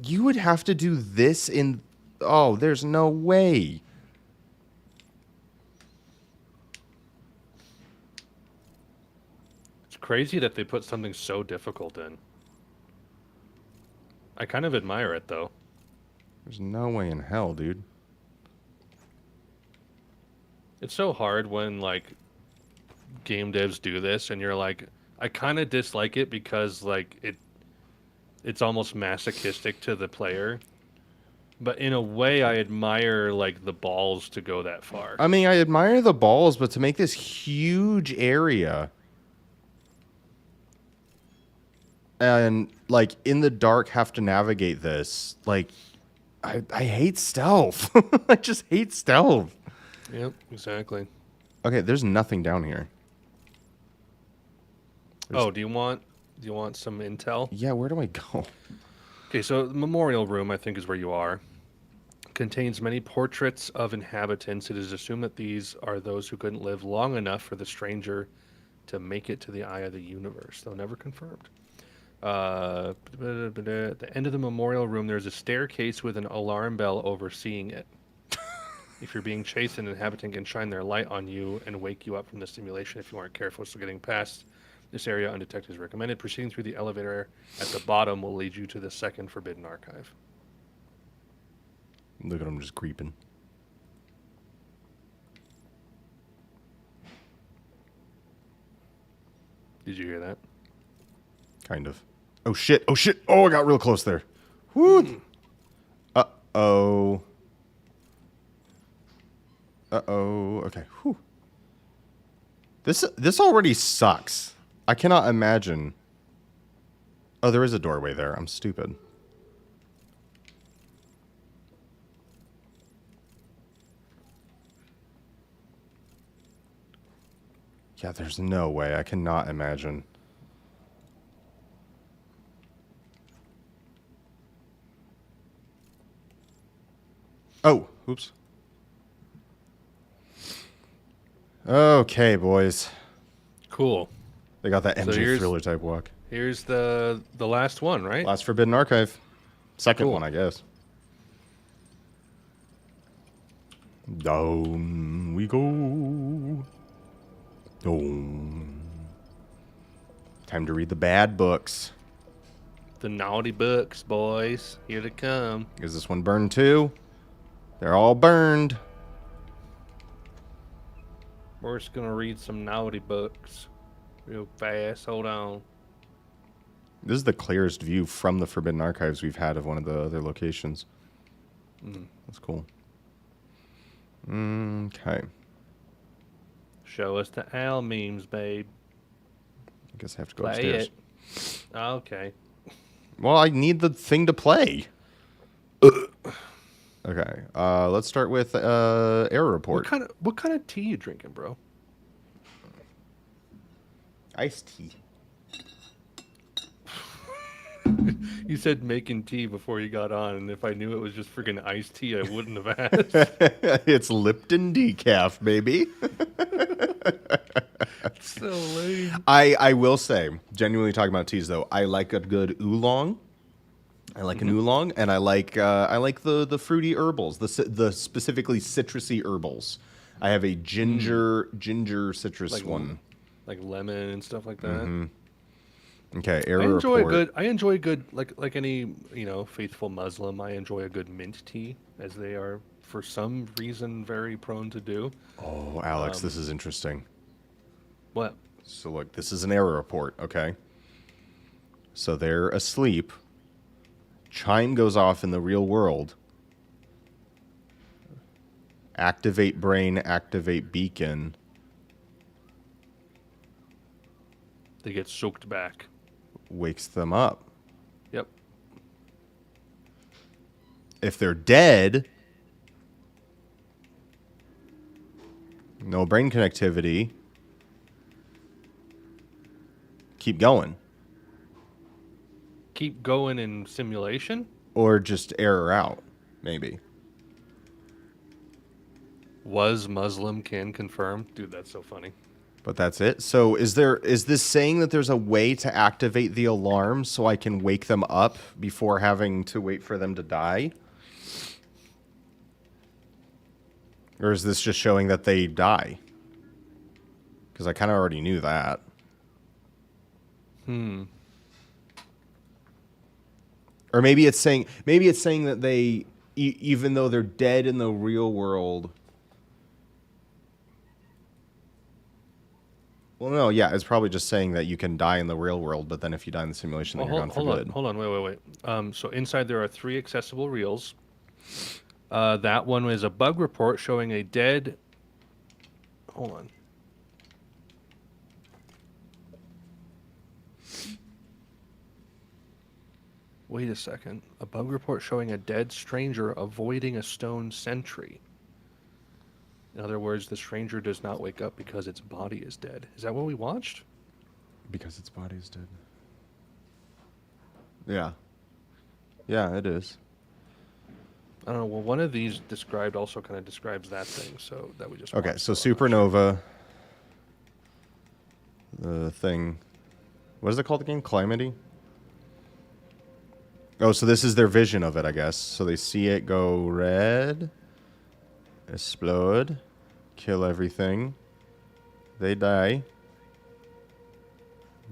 You would have to do this in... Oh, there's no way. It's crazy that they put something so difficult in. I kind of admire it, though. There's no way in hell, dude. It's so hard when, like, game devs do this, and you're like, I kind of dislike it because, like, it's almost masochistic to the player. But in a way, I admire, like, the balls to go that far. I mean, I admire the balls, but to make this huge area... And, like, in the dark have to navigate this. Like, I hate stealth. I just hate stealth. Yep, exactly. Okay, there's nothing down here. Oh, do you want some intel? Yeah, where do I go? Okay, so the memorial room, I think, is where you are. Contains many portraits of inhabitants. It is assumed that these are those who couldn't live long enough for the stranger to make it to the eye of the universe, though never confirmed. At the end of the memorial room, there's a staircase with an alarm bell overseeing it. If you're being chased, an inhabitant can shine their light on you and wake you up from the simulation if you aren't careful. So getting past this area undetected is recommended. Proceeding through the elevator at the bottom will lead you to the second forbidden archive. Look at him just creeping. Did you hear that? Kind of. Oh, shit. Oh, shit. Oh, I got real close there. Woo. Uh-oh. Uh-oh. Okay. Whew. This already sucks. I cannot imagine. Oh, there is a doorway there. I'm stupid. Yeah, there's no way. I cannot imagine. Oh, oops. Okay, boys. Cool. They got that So MJ here's- thriller type walk. Here's the last one, right? Last Forbidden Archive. Second Cool. one, I guess. Down we go. Down. Time to read the bad books. The naughty books, boys. Here to come. Is this one burned too? They're all burned. We're just gonna read some naughty books real fast. Hold on. This is the clearest view from the Forbidden Archives we've had of one of the other locations. That's cool. Okay. Show us the owl memes, babe. I guess I have to go Play upstairs. it. Okay. Well, I need the thing to play. Okay. Let's start with error report. What kind of tea you drinking, bro? Iced tea. You said making tea before you got on, and if I knew it was just freaking iced tea, I wouldn't have asked. It's Lipton decaf, baby. So lame. I will say, genuinely talking about teas though, I like a good oolong. I like an oolong, and I like the fruity herbals, the specifically citrusy herbals. I have a ginger citrus Like one. Like lemon and stuff like that. Okay, I error enjoy report. a good like any faithful Muslim. I enjoy a good mint tea, as they are for some reason very prone to do. Oh, Alex, this is interesting. What? So look, this is an error report, okay? So they're asleep. Chime goes off in the real world. Activate brain, activate beacon. They get soaked back. Wakes them up. Yep. If they're dead, no brain connectivity. Keep going. Keep going in simulation. Or just error out, maybe. Was Muslim can confirm. Dude, that's so funny. But that's it. So is this saying that there's a way to activate the alarm so I can wake them up before having to wait for them to die? Or is this just showing that they die? Because I kind of already knew that. Or maybe it's saying that they, even though they're dead in the real world. Well, no, yeah, it's probably just saying that you can die in the real world, but then if you die in the simulation, then you're gone for good. Hold on, wait. So inside there are 3 accessible reels. That one is a bug report showing a dead. Hold on. Wait a second. A bug report showing a dead stranger avoiding a stone sentry. In other words, the stranger does not wake up because its body is dead. Is that what we watched? Because its body is dead. Yeah. Yeah, it is. I don't know. Well, one of these also kind of describes that thing, so that we just Okay, watched, so I'm not sure. Supernova. The thing. What is it called again? Calamity? Oh, so this is their vision of it, I guess. So they see it go red, explode, kill everything. They die.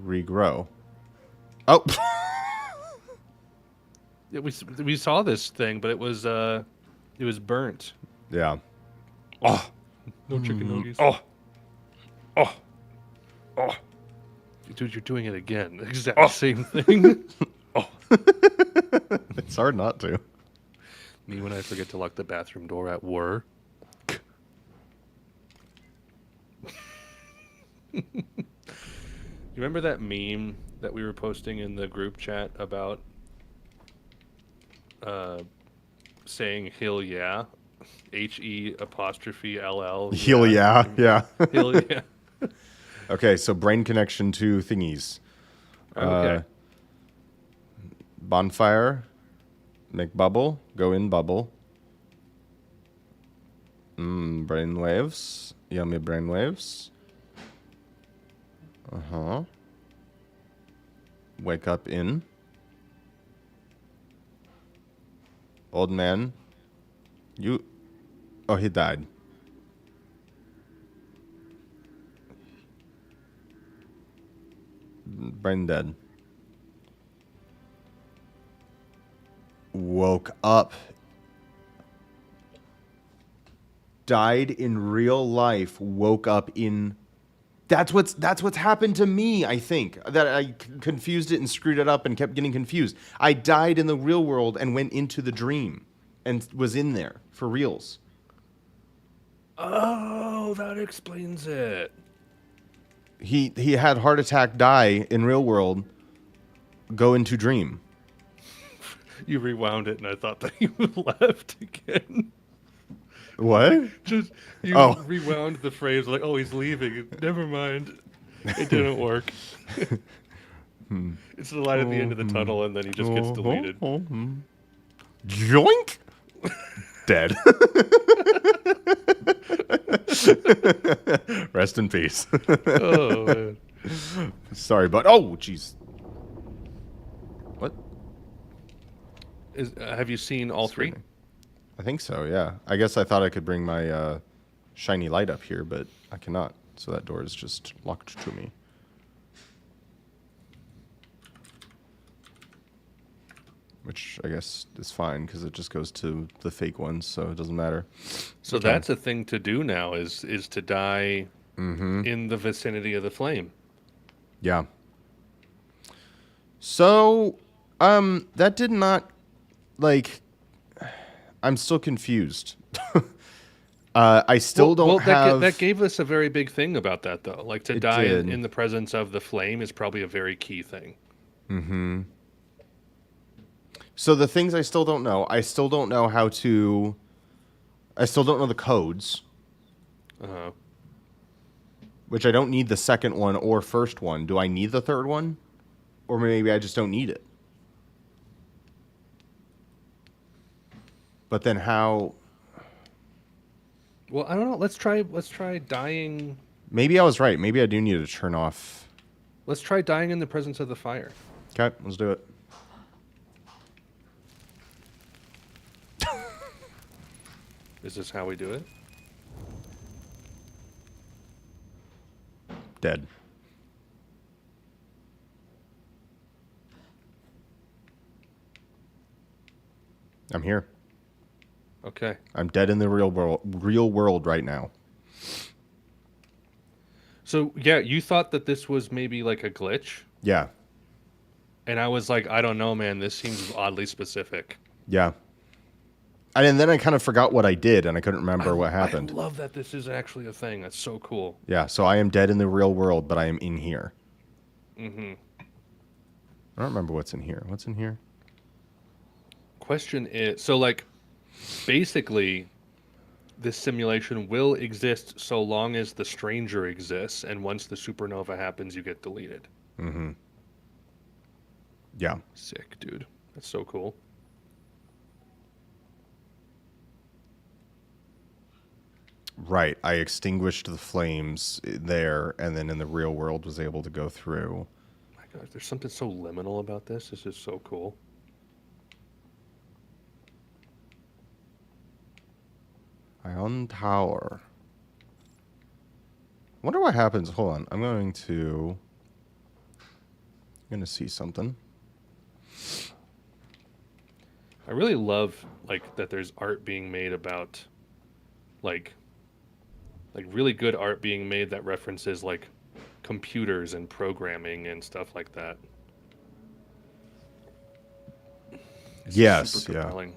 Regrow. Oh! Yeah, we saw this thing, but it was burnt. Yeah. Oh, no chicken nuggies. Oh. Dude, you're doing it again. Exact same thing. It's hard not to. Me when I forget to lock the bathroom door at work. You remember that meme that we were posting in the group chat about saying "Hill yeah," HE''LL. Heal, yeah. Hill yeah. Okay, so brain connection to thingies. Okay. Bonfire. Make bubble. Go in bubble. Brain waves. Yummy brain waves. Wake up in. Old man. You. Oh, he died. Brain dead. Woke up. Died in real life. Woke up in. That's what's happened to me, I think. That I confused it and screwed it up and kept getting confused. I died in the real world and went into the dream and was in there for reals. Oh, that explains it. He had heart attack, die in real world, go into dream. You rewound it, and I thought that you left again. What? Just you rewound the phrase like, "Oh, he's leaving." Never mind, it didn't work. It's the light at the end of the tunnel, and then he just gets deleted. Joink. Dead. Rest in peace. Oh man. Sorry, but oh, jeez. What? Have you seen all 3? I think so, yeah. I guess I thought I could bring my shiny light up here, but I cannot. So that door is just locked to me. Which I guess is fine because it just goes to the fake ones, so it doesn't matter. So that's a thing to do now is to die in the vicinity of the flame. Yeah. So, that did not, like, I'm still confused. I still don't have... That gave us a very big thing about that, though. Like, to die in the presence of the flame is probably a very key thing. Mm-hmm. So the things I still don't know. I still don't know how to... I still don't know the codes. Uh-huh. Which I don't need the second one or first one. Do I need the third one? Or maybe I just don't need it. But then how... Well, I don't know. Let's try dying Maybe I was right. Maybe I do need to turn off. Let's try dying in the presence of the fire. Okay, let's do it. Is this how we do it? Dead. I'm here. Okay. I'm dead in the real world right now. So, yeah, you thought that this was maybe like a glitch? Yeah. And I was like, I don't know, man. This seems oddly specific. Yeah. And then I kind of forgot what I did, and I couldn't remember what happened. I love that this is actually a thing. That's so cool. Yeah, so I am dead in the real world, but I am in here. Mm-hmm. I don't remember what's in here. What's in here? Question is, so like, basically, this simulation will exist so long as the stranger exists, and once the supernova happens, you get deleted. Mm-hmm. Yeah. Sick, dude. That's so cool. Right. I extinguished the flames there, and then in the real world was able to go through. My gosh, there's something so liminal about this. This is so cool. Ion Tower. Wonder what happens. Hold on. I'm going to see something. I really love like that there's art being made about like really good art being made that references like computers and programming and stuff like that. It's Yes, super yeah. compelling.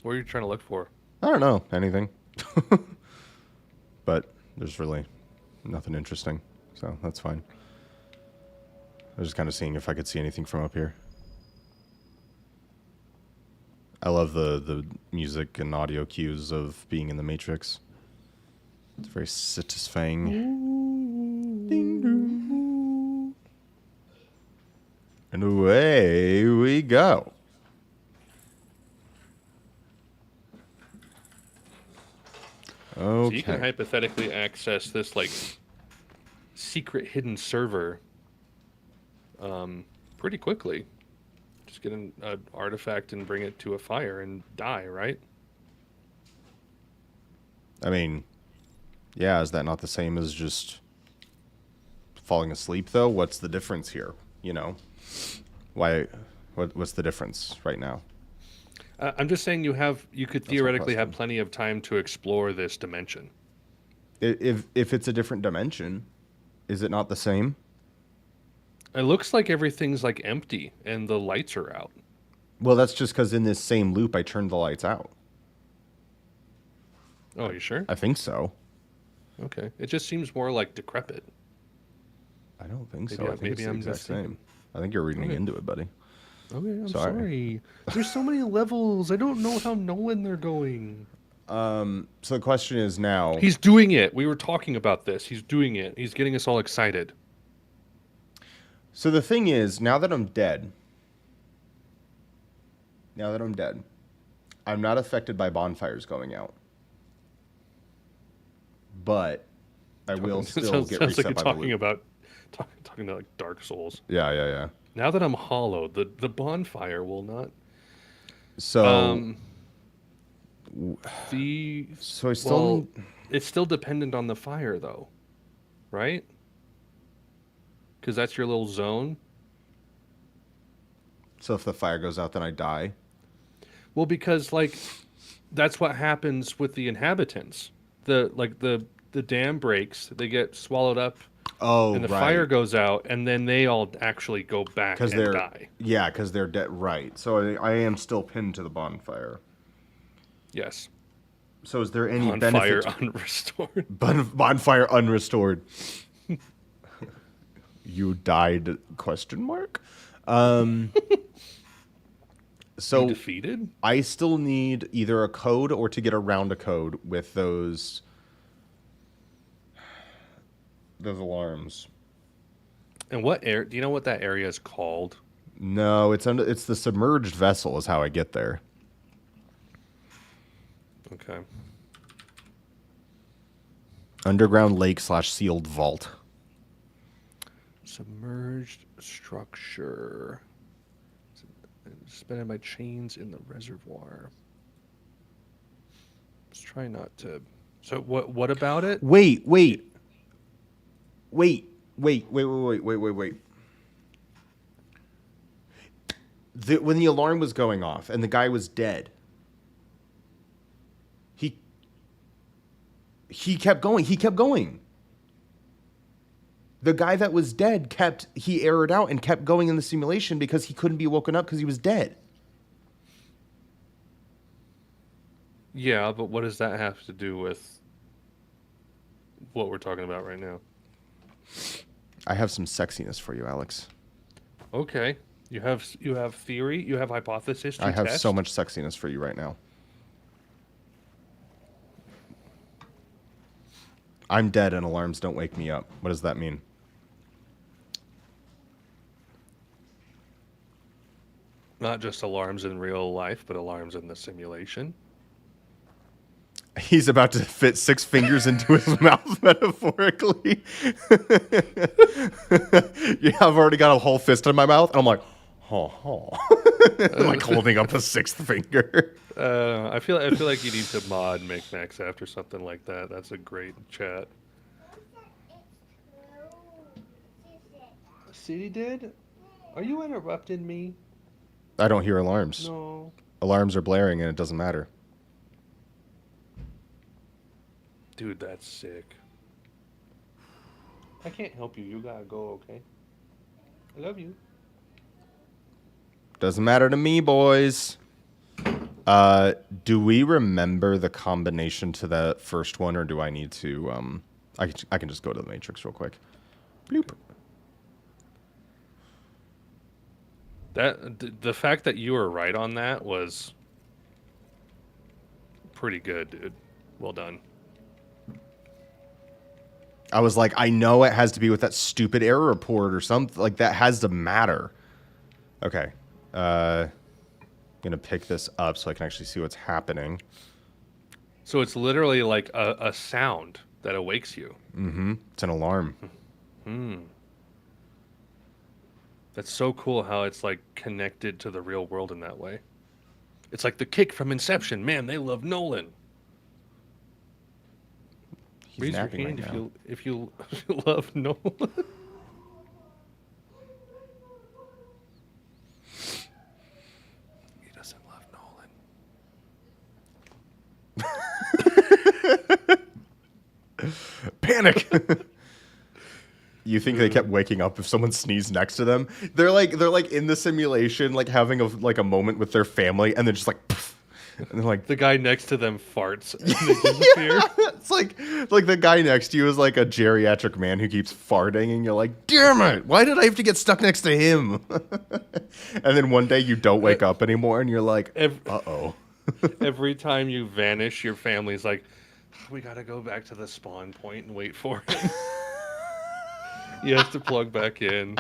What are you trying to look for? I don't know. Anything. But there's really nothing interesting. So that's fine. I was just kind of seeing if I could see anything from up here. I love the music and audio cues of being in the Matrix. It's very satisfying. Ding dong. And away we go. Okay. So you can hypothetically access this like secret hidden server pretty quickly. Just get an artifact and bring it to a fire and die, right? I mean, yeah, is that not the same as just falling asleep, though? What's the difference here? You know? What's the difference right now? I'm just saying you could my theoretically have question. plenty of time to explore this dimension. If it's a different dimension, is it not the same? It looks like everything's like empty and the lights are out. Well, that's just because in this same loop, I turned the lights out. Oh, you sure? I think so. Okay. It just seems more like decrepit. I don't think Maybe so. I think maybe it's the I'm exact mistaken. same. I think you're reading Okay. into it, buddy. Okay, I'm Sorry. sorry. There's so many levels. I don't know how Nolan they're going. So the question is now... He's doing it. We were talking about this. He's doing it. He's getting us all excited. So the thing is, now that I'm dead, I'm not affected by bonfires going out. But I will still get sounds like reset you're by the talking loop. about talking about like Dark Souls. Yeah. Now that I'm hollow, the bonfire will not. So, The so I still... it's still dependent on the fire, though, right? Because that's your little zone. So if the fire goes out, then I die? Well, because like that's what happens with the inhabitants. The dam breaks, they get swallowed up, Oh, and the right. fire goes out, and then they all actually go back and they're die. Yeah, because they're dead. Right. So I am still pinned to the bonfire. Yes. So is there any Bonfire benefit? unrestored. Bonfire unrestored. You died? Question mark. So Defeated? I still need either a code or to get around a code with those alarms. And what air? Do you know what that area is called? No, it's the submerged vessel is how I get there. Okay. Underground lake / sealed vault. Submerged structure. Suspended by chains in the reservoir. Let's try not to. So what about it? Wait. When the alarm was going off and the guy was dead, he kept going. The guy that was dead he errored out and kept going in the simulation because he couldn't be woken up because he was dead. Yeah, but what does that have to do with what we're talking about right now? I have some sexiness for you, Alex. Okay. You have theory, you have hypothesis to I have test? so much sexiness for you right now. I'm dead and alarms don't wake me up. What does that mean? Not just alarms in real life, but alarms in the simulation. He's about to fit 6 fingers into his mouth, metaphorically. Yeah, I've already got a whole fist in my mouth, and I'm like, like holding up a 6th finger. I feel like you need to mod Micmacs after something like that. That's a great chat. City did? Are you interrupting me? I don't hear alarms. No. Alarms are blaring, and it doesn't matter. Dude, that's sick. I can't help you. You gotta go, okay? I love you. Doesn't matter to me, boys. Do we remember the combination to that first one, or do I need to... I can just go to the Matrix real quick. Bloop. The fact that you were right on that was pretty good, dude. Well done. I was like, I know it has to be with that stupid error report or something. Like, that has to matter. Okay. I'm going to pick this up so I can actually see what's happening. So it's literally like a sound that awakes you. Mm-hmm. It's an alarm. That's so cool how it's like connected to the real world in that way. It's like the kick from Inception. Man, they love Nolan. He's Raise your napping hand right now. if you love Nolan. He doesn't love Nolan. Panic! You think they kept waking up if someone sneezed next to them? They're like in the simulation, like having a moment with their family, and then just like, pff, and they're like, The guy next to them farts and they disappear. it's like the guy next to you is like a geriatric man who keeps farting, and you're like, damn it, why did I have to get stuck next to him? And then one day you don't wake up anymore, and you're like, uh-oh. Every time you vanish, your family's like, we gotta go back to the spawn point and wait for him. You have to plug back in.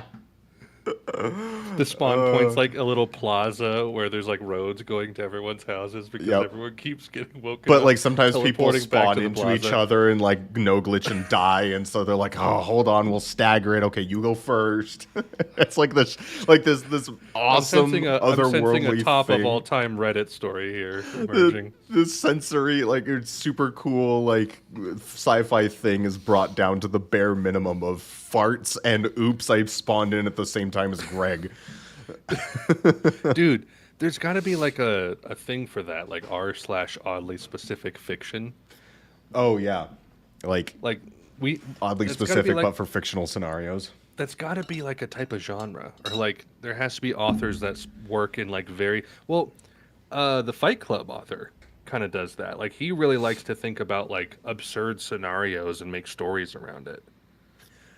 The spawn point's like a little plaza where there's like roads going to everyone's houses because everyone keeps getting woken up. But like sometimes people teleporting back spawn to the into plaza. each other and like no glitch and die, and so they're like, "Oh, hold on, we'll stagger it. Okay, you go first." It's like this awesome I'm sensing otherworldly a top thing. of all time Reddit story here emerging. This sensory, like, it's super cool, like, sci-fi thing is brought down to the bare minimum of farts and oops, I've spawned in at the same time as Greg. Dude, there's got to be like a thing for that, like r/oddly specific fiction. Oh yeah, like we oddly it's gotta be specific, like- but for fictional scenarios. That's got to be like a type of genre, or like there has to be authors that work in like very well. The Fight Club author kind of does that. Like he really likes to think about like absurd scenarios and make stories around it.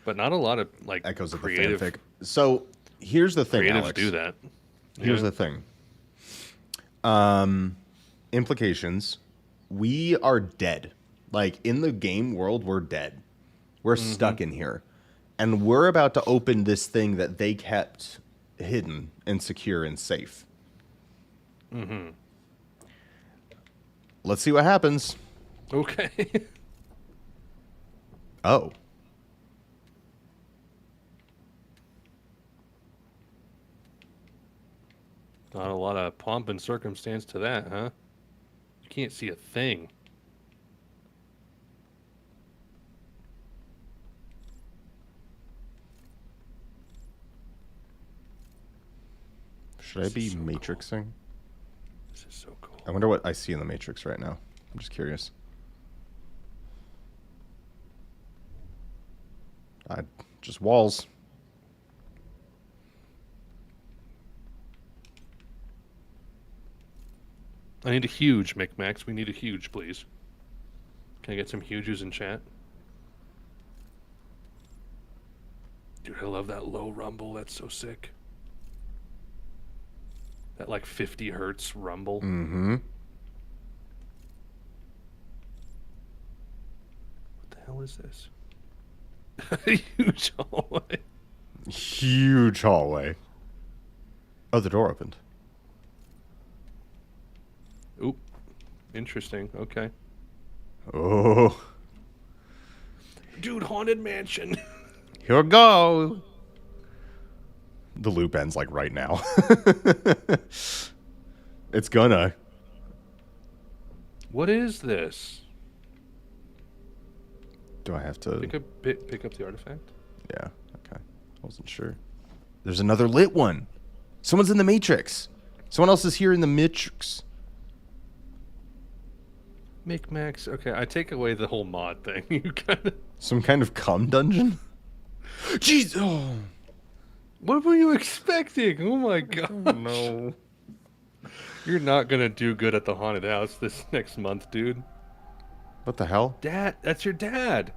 But not a lot of like Echoes of the creative fanfic. So here's the thing, creatives Alex. do that. Here's Yeah. the thing. Implications. We are dead. Like, in the game world, we're dead. We're stuck in here. And we're about to open this thing that they kept hidden and secure and safe. Mm-hmm. Let's see what happens. Okay. Oh. Not a lot of pomp and circumstance to that, huh? You can't see a thing. Should I be so matrixing? This is so cool. I wonder what I see in the matrix right now. I'm just curious. Just walls. I need a huge, Micmacs. We need a huge, please. Can I get some huges in chat? Dude, I love that low rumble. That's so sick. That like 50 hertz rumble. Mm-hmm. What the hell is this? Huge hallway. Huge hallway. Oh, the door opened. Oop. Interesting. Okay. Oh. Dude, haunted mansion. Here we go. The loop ends like right now. It's gonna. What is this? Do I have to? Pick up the artifact? Yeah. Okay. I wasn't sure. There's another lit one. Someone's in the Matrix. Someone else is here in the Matrix. Micmacs. Okay, I take away the whole mod thing. You kind of. Some kind of cum dungeon? Jeez. Oh. What were you expecting? Oh my god. No. You're not gonna do good at the haunted house this next month, dude. What the hell? Dad, that's your dad.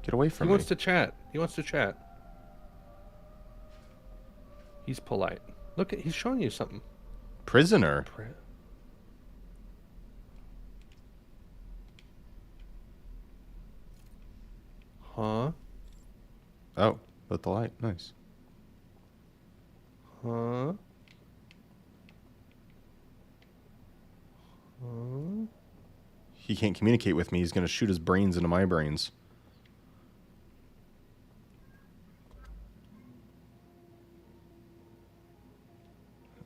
Get away from He me. wants to chat. He wants to chat. He's polite. Look at, he's showing you something. Prisoner. Huh? Oh, lit the light. Nice. Huh? Huh? He can't communicate with me. He's going to shoot his brains into my brains.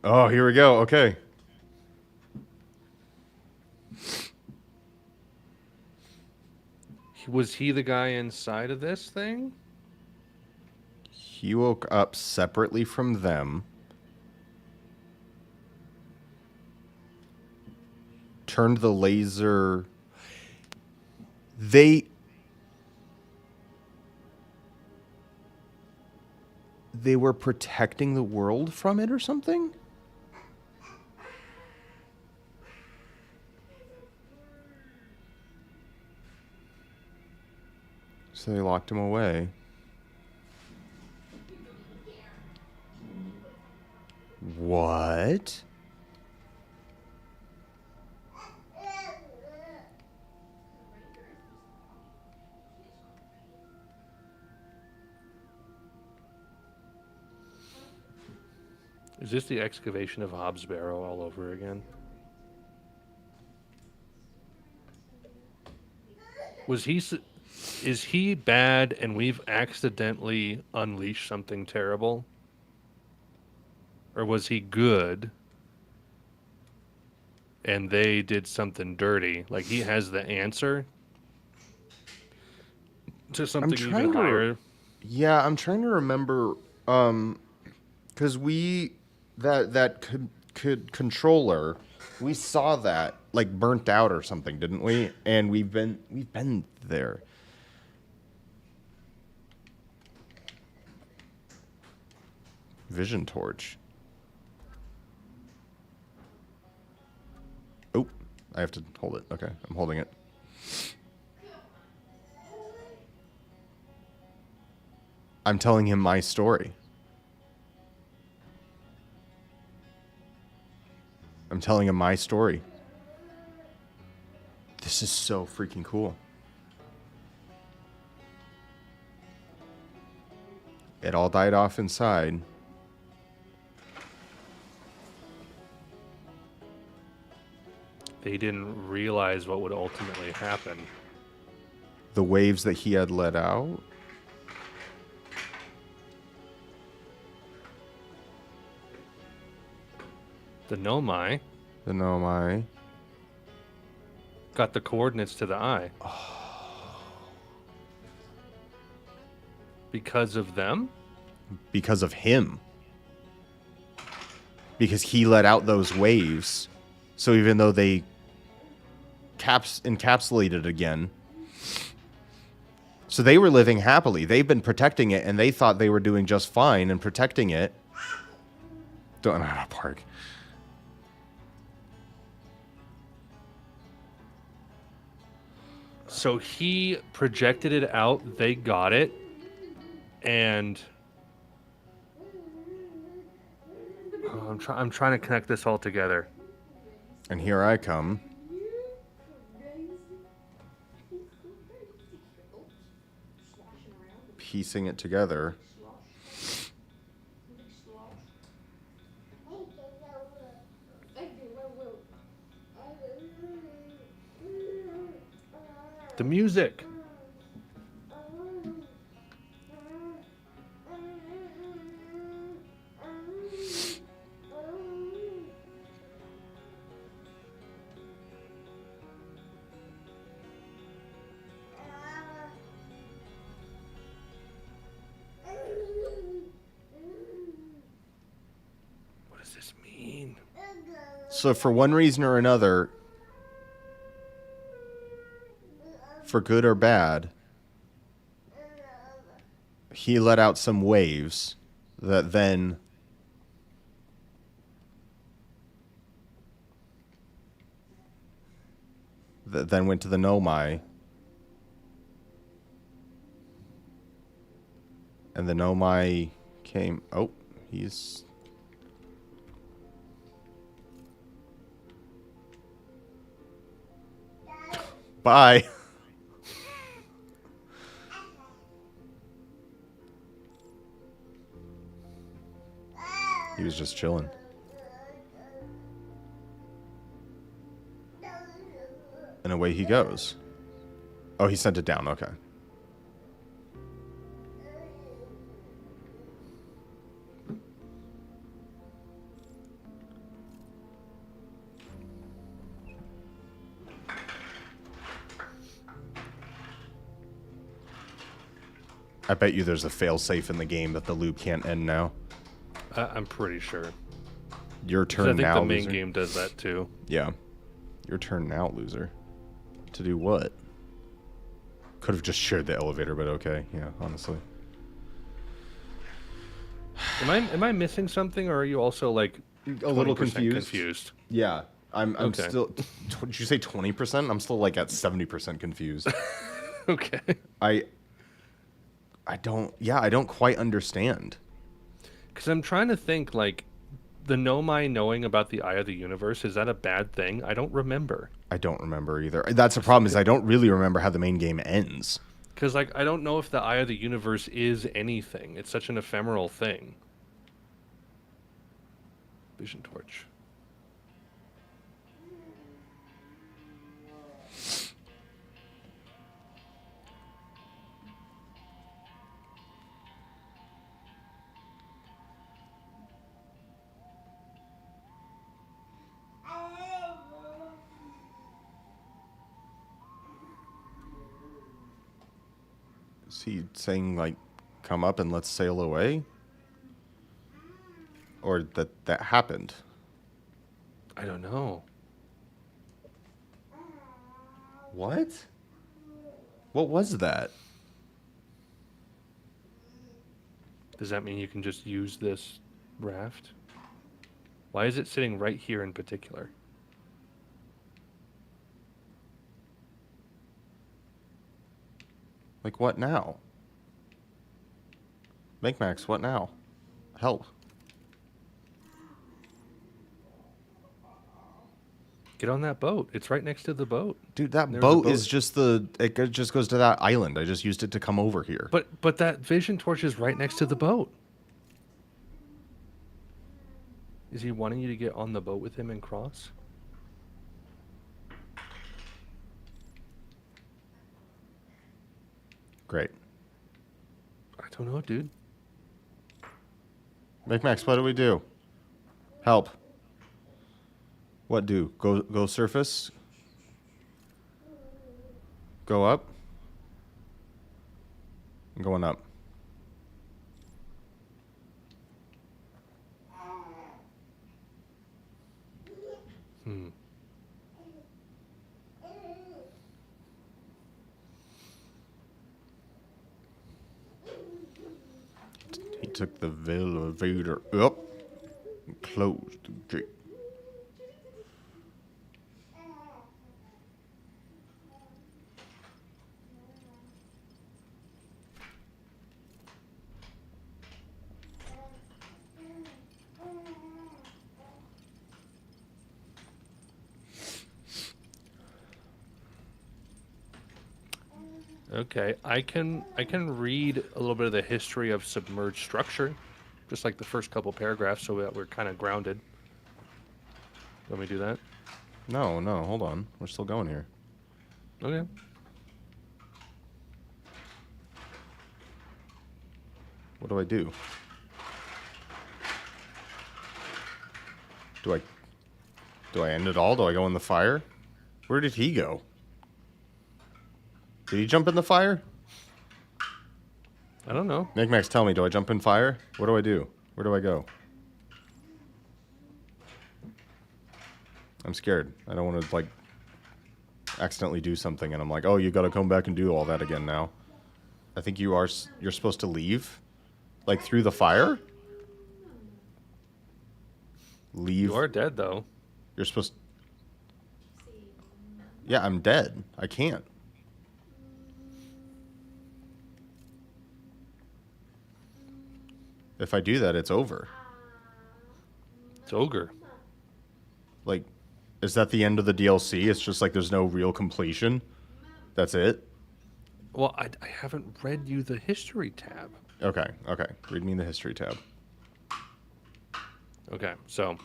Oh, here we go. Okay. Was he the guy inside of this thing? He woke up separately from them. Turned the laser. They were protecting the world from it or something? So they locked him away. What? Is this the excavation of Hobbs Barrow all over again? Is he bad and we've accidentally unleashed something terrible? Or was he good and they did something dirty? Like he has the answer to something even higher? Yeah, I'm trying to remember, because that controller, we saw that like burnt out or something, didn't we? And we've been there. Vision torch. Oh, I have to hold it. Okay, I'm holding it. I'm telling him my story. I'm telling him my story. This is so freaking cool. It all died off inside. They didn't realize what would ultimately happen. The waves that he had let out? The Nomai The Nomai. got the coordinates to the eye. Because of them? Because of him. Because he let out those waves. So even though they encapsulated again. So they were living happily. They've been protecting it, and they thought they were doing just fine and protecting it. Don't know how to park. So he projected it out, they got it, and I'm trying to connect this all together. And here I come. Piecing it together. The music. What does this mean? So for one reason or another, for good or bad, he let out some waves that then went to the Nomai. And the Nomai came... Oh, he's... Bye. He was just chilling. And away he goes. Oh, he sent it down. Okay. I bet you there's a failsafe in the game that the loop can't end now. I'm pretty sure. Your 'Cause turn now, I think the main loser. game does that too. Yeah. Your turn now, loser. To do what? Could have just shared the elevator, but okay. Yeah, honestly. Am I missing something, or are you also like A little 20% confused. Yeah. I'm Okay. still... Did you say 20%? I'm still like at 70% confused. Okay. I don't quite understand. Because I'm trying to think, like, the Nomai knowing about the Eye of the Universe, is that a bad thing? I don't remember. I don't remember either. That's the problem, is I don't really remember how the main game ends. Because, like, I don't know if the Eye of the Universe is anything. It's such an ephemeral thing. Vision torch. Is he saying, like, come up and let's sail away? Or that happened? I don't know. What? What was that? Does that mean you can just use this raft? Why is it sitting right here in particular? Like, what now? Make Max, what now? Help. Get on that boat. It's right next to the boat. Dude, that There's a boat boat. is just it just goes to that island. I just used it to come over here. But that vision torch is right next to the boat. Is he wanting you to get on the boat with him and cross? Great. I don't know, dude. Max, what do we do? Help. What do? Go surface? Go up? I'm going up. He took the elevator up and closed the gate. Okay, I can read a little bit of the history of submerged structure, just like the first couple paragraphs, so that we're kind of grounded. Let me do that. No, hold on. We're still going here. Okay. What do I do? Do I end it all? Do I go in the fire? Where did he go? Did he jump in the fire? I don't know. Max, tell me, do I jump in fire? What do I do? Where do I go? I'm scared. I don't want to, like, accidentally do something, and I'm like, oh, you got to come back and do all that again now. I think you're supposed to leave? Like, through the fire? Leave. You are dead, though. You're supposed... Yeah, I'm dead. I can't. If I do that, it's over. It's ogre. Like, is that the end of the DLC? It's just like there's no real completion? That's it? Well, I haven't read you the history tab. Okay. Read me the history tab. Okay, so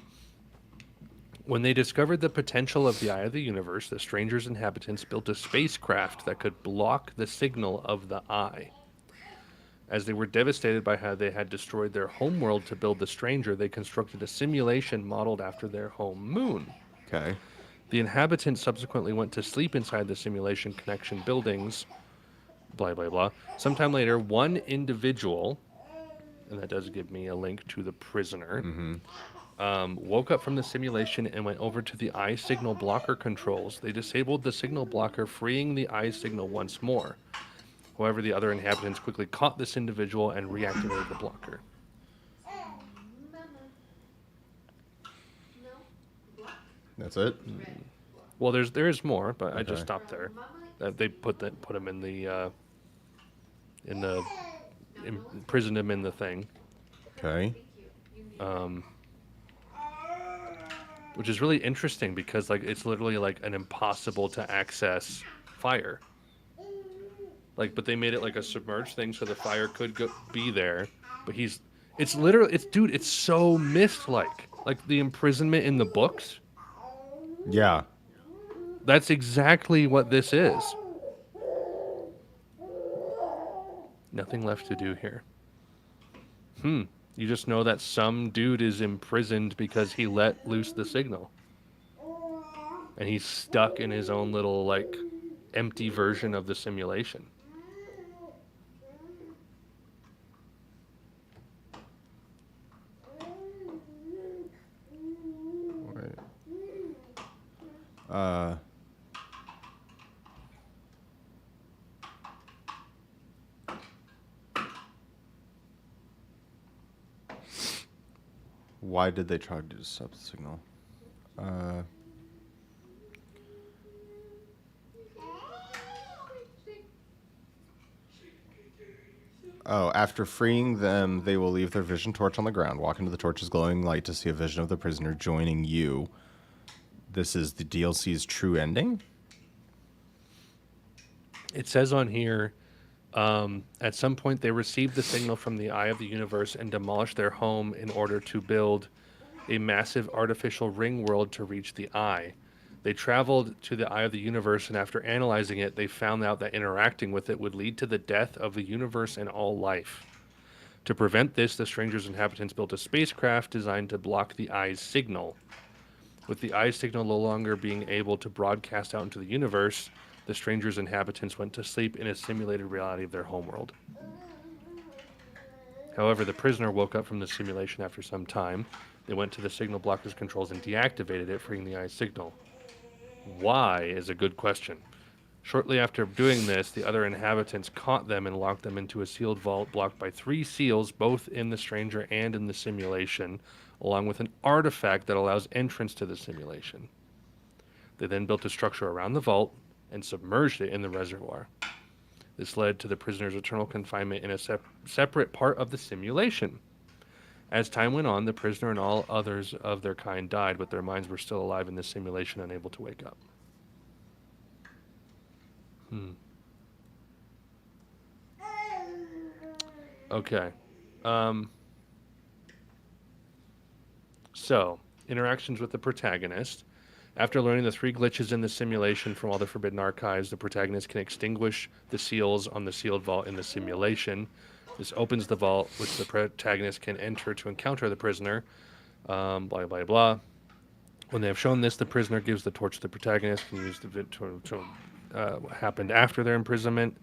when they discovered the potential of the Eye of the Universe, the Stranger's inhabitants built a spacecraft that could block the signal of the Eye. As they were devastated by how they had destroyed their homeworld to build the Stranger, they constructed a simulation modeled after their home moon. Okay. The inhabitants subsequently went to sleep inside the simulation connection buildings, blah, blah, blah. Sometime later, one individual, and that does give me a link to the prisoner, woke up from the simulation and went over to the eye signal blocker controls. They disabled the signal blocker, freeing the eye signal once more. However, the other inhabitants quickly caught this individual and reactivated the blocker. That's it? Well, there is more, but I just Okay. stopped there. They put him in the imprisoned him in the thing, Okay. which is really interesting because like it's literally like an impossible to access fire. Like, but they made it like a submerged thing so the fire could be there, but it's literally it's so Myst-like. Like the imprisonment in the books. Yeah. That's exactly what this is. Nothing left to do here. You just know that some dude is imprisoned because he let loose the signal. And he's stuck in his own little, like, empty version of the simulation. Wait. Why did they try to disrupt the signal? Oh, after freeing them, they will leave their vision torch on the ground, walk into the torch's glowing light to see a vision of the prisoner joining you. This is the DLC's true ending? It says on here, at some point they received the signal from the Eye of the Universe and demolished their home in order to build a massive artificial ring world to reach the Eye. They traveled to the eye of the universe, and after analyzing it, they found out that interacting with it would lead to the death of the universe and all life. To prevent this, the stranger's inhabitants built a spacecraft designed to block the eye's signal. With the eye's signal no longer being able to broadcast out into the universe, the stranger's inhabitants went to sleep in a simulated reality of their homeworld. However, the prisoner woke up from the simulation after some time. They went to the signal blocker's controls and deactivated it, freeing the eye's signal. Why is a good question. Shortly after doing this, the other inhabitants caught them and locked them into a sealed vault blocked by 3 seals, both in the stranger and in the simulation, along with an artifact that allows entrance to the simulation. They then built a structure around the vault and submerged it in the reservoir. This led to the prisoner's eternal confinement in a separate part of the simulation. As time went on, the prisoner and all others of their kind died, but their minds were still alive in the simulation, unable to wake up. Okay. So, interactions with the protagonist. After learning the 3 glitches in the simulation from all the forbidden archives, the protagonist can extinguish the seals on the sealed vault in the simulation. This opens the vault, which the protagonist can enter to encounter the prisoner. Blah, blah, blah. When they have shown this, the prisoner gives the torch to the protagonist and use the what happened after their imprisonment.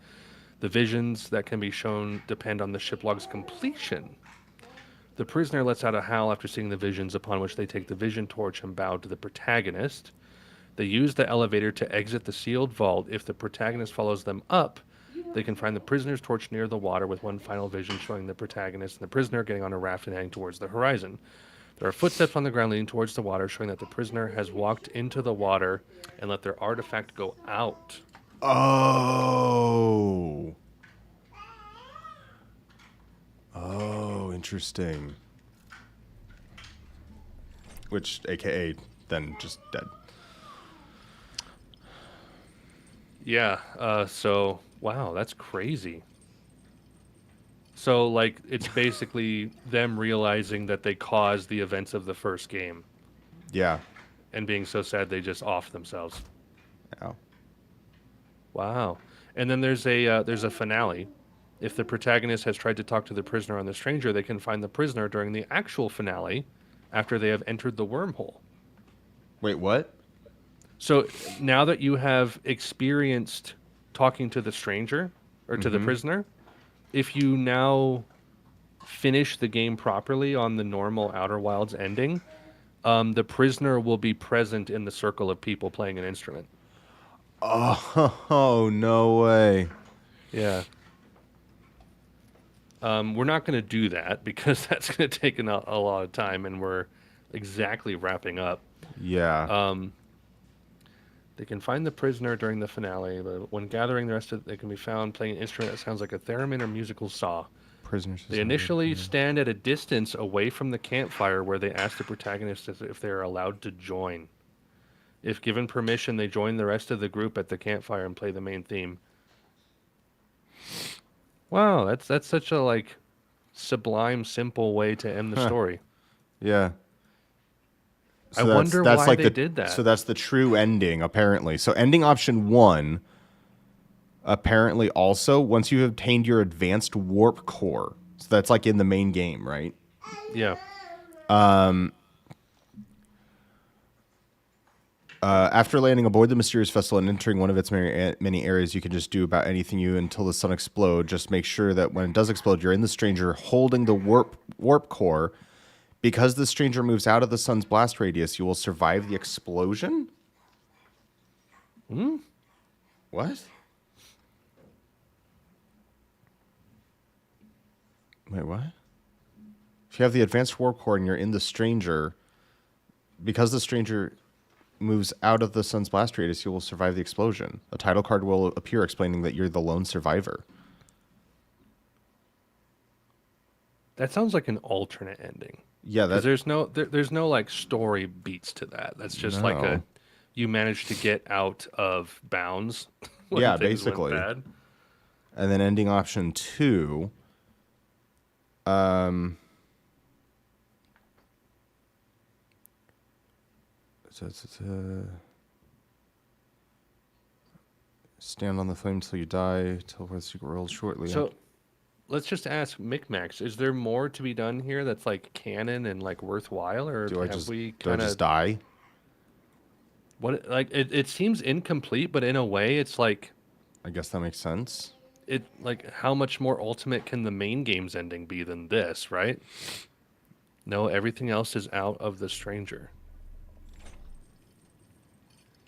The visions that can be shown depend on the ship log's completion. The prisoner lets out a howl after seeing the visions, upon which they take the vision torch and bow to the protagonist. They use the elevator to exit the sealed vault. If the protagonist follows them up, they can find the prisoner's torch near the water, with one final vision showing the protagonist and the prisoner getting on a raft and heading towards the horizon. There are footsteps on the ground leading towards the water, showing that the prisoner has walked into the water and let their artifact go out. Oh. Oh, interesting. Which, aka, then just dead. Yeah, so, wow, that's crazy. So, like, it's basically them realizing that they caused the events of the first game Yeah. and being so sad they just off themselves. Yeah. Wow. And then there's a finale. If the protagonist has tried to talk to the prisoner on the stranger, they can find the prisoner during the actual finale after they have entered the wormhole. Wait, what? So now that you have experienced talking to the stranger or to the prisoner, if you now finish the game properly on the normal Outer Wilds ending, the prisoner will be present in the circle of people playing an instrument. Oh, no way. Yeah. We're not going to do that because that's going to take a lot of time, and we're exactly wrapping up. Yeah. They can find the prisoner during the finale, but when gathering the rest of it, they can be found playing an instrument that sounds like a theremin or musical saw. Prisoners. They initially stand at a distance away from the campfire, where they ask the protagonist if they are allowed to join. If given permission, they join the rest of the group at the campfire and play the main theme. Wow, that's such a like sublime, simple way to end the story. Yeah. I wonder why they did that. So that's the true ending, apparently. So ending option 1, apparently also, once you've obtained your advanced warp core. So that's like in the main game, right? Yeah. After landing aboard the mysterious vessel and entering one of its many areas, you can just do about anything until the sun explodes. Just make sure that when it does explode, you're in the stranger holding the warp core. Because the stranger moves out of the sun's blast radius, you will survive the explosion? What? Wait, what? If you have the advanced warp core and you're in the stranger, because the stranger moves out of the sun's blast radius, you will survive the explosion. A title card will appear explaining that you're the lone survivor. That sounds like an alternate ending. Yeah, Because there's no like story beats to that. That's just like No. you managed to get out of bounds. when Yeah, things went basically. bad. And then ending option 2. Stand on the flame until you die. Teleport the secret world shortly. So, let's just ask Micmacs: is there more to be done here that's like canon and like worthwhile, or do I have just we do I kind just of die? what? Like it seems incomplete, but in a way, it's like I guess that makes sense. it like how much more ultimate can the main game's ending be than this, right? No, everything else is out of the stranger.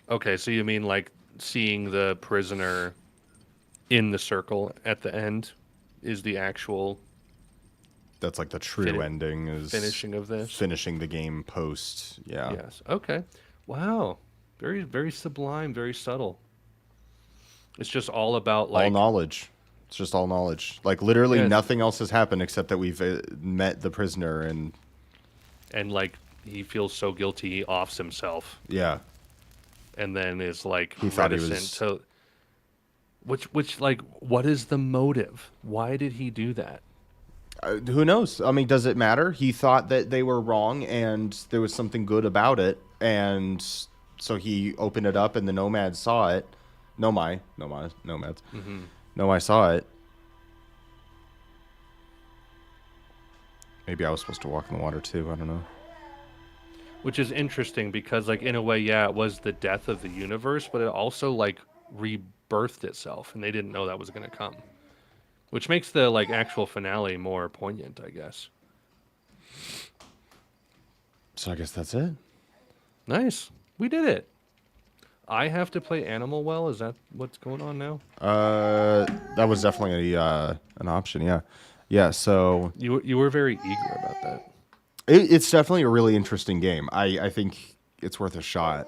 Okay, so you mean like seeing the prisoner in the circle at the end is the actual That's like the true Fini- ending is finishing of this? finishing the game post. Yeah. Yes. Okay. Wow. Very, very sublime, very subtle. It's just all about like All knowledge. It's just all knowledge. Like literally Yes. nothing else has happened except that we've met the prisoner and like he feels so guilty he offs himself yeah. and then is like He thought he reticent was- to which like what is the motive? Why did he do that? Who knows? I mean, does it matter? He thought that they were wrong and there was something good about it, and so he opened it up and the nomads saw it. Nomads. Mm-hmm. Nomai saw it. Maybe I was supposed to walk in the water too. I don't know. Which is interesting because like in a way, yeah, it was the death of the universe, but it also like rebirthed itself and they didn't know that was going to come. Which makes the like actual finale more poignant, I guess. So I guess that's it. Nice. We did it. I have to play Animal Well. Is that what's going on now? That was definitely an option. Yeah, yeah. So You were very eager about that. it's definitely a really interesting game. I think it's worth a shot.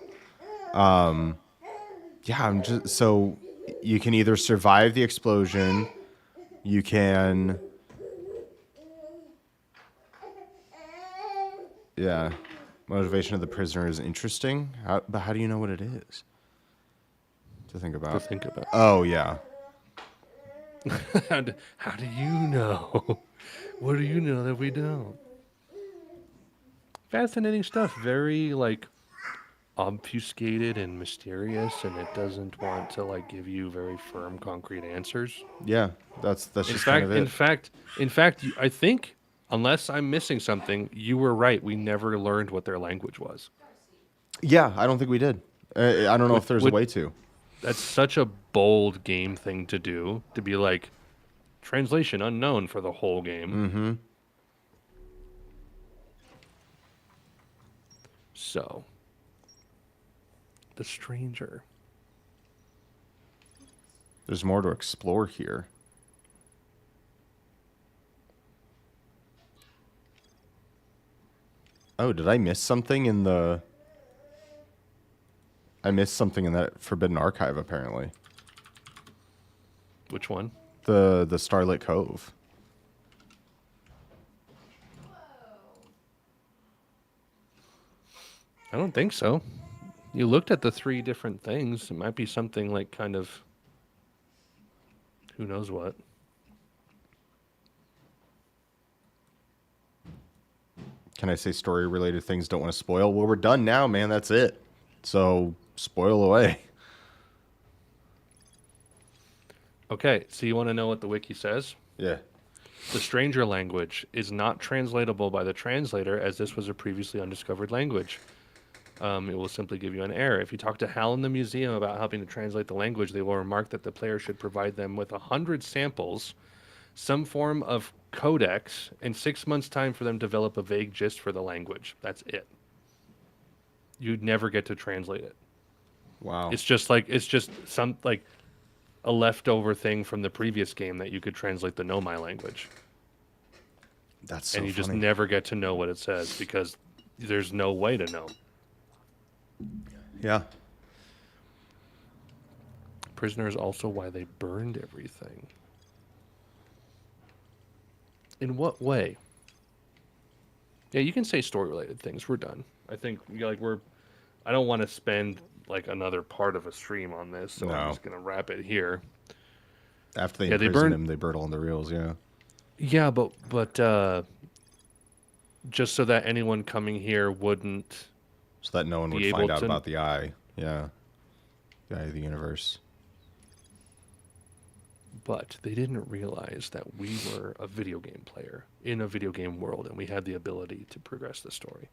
Yeah, I'm just so you can either survive the explosion, you can. Yeah, motivation of the prisoner is interesting. But how do you know what it is? To think about. To think about. Oh yeah. How do you know? What do you know that we don't? Fascinating stuff. Very like obfuscated and mysterious, and it doesn't want to like give you very firm, concrete answers. Yeah, that's In just fact, kind of it. in fact, I think unless I'm missing something, you were right. We never learned what their language was. Yeah, I don't think we did. I don't know if there's a way to. That's such a bold game thing to do, to be like, translation unknown for the whole game. Mm-hmm. So, the stranger. There's more to explore here. Oh, did I miss something in the... I missed something in that Forbidden Archive, apparently. Which one? The Starlit Cove. I don't think so. You looked at the 3 different things. It might be something like kind of... who knows what. Can I say story-related things don't want to spoil? Well, we're done now, man. That's it. So, spoil away. Okay, so you want to know what the wiki says? Yeah. The stranger language is not translatable by the translator as this was a previously undiscovered language. It will simply give you an error. If you talk to Hal in the museum about helping to translate the language, they will remark that the player should provide them with 100 samples, some form of codex, and 6 months' time for them to develop a vague gist for the language. That's it. You'd never get to translate it. Wow. It's just some like a leftover thing from the previous game that you could translate the Nomai language. That's so And you just funny. never get to know what it says because there's no way to know. Yeah. Prisoner is also why they burned everything. In what way? Yeah, you can say story-related things. We're done. I think I don't want to spend like another part of a stream on this, so I'm No. just gonna wrap it here. After they Yeah, they imprison burned- him, they burn on the reels, yeah. Yeah, but just so that anyone coming here wouldn't. So that no one Be would able find out to- about the eye. Yeah. The eye of the universe. But they didn't realize that we were a video game player in a video game world, and we had the ability to progress the story.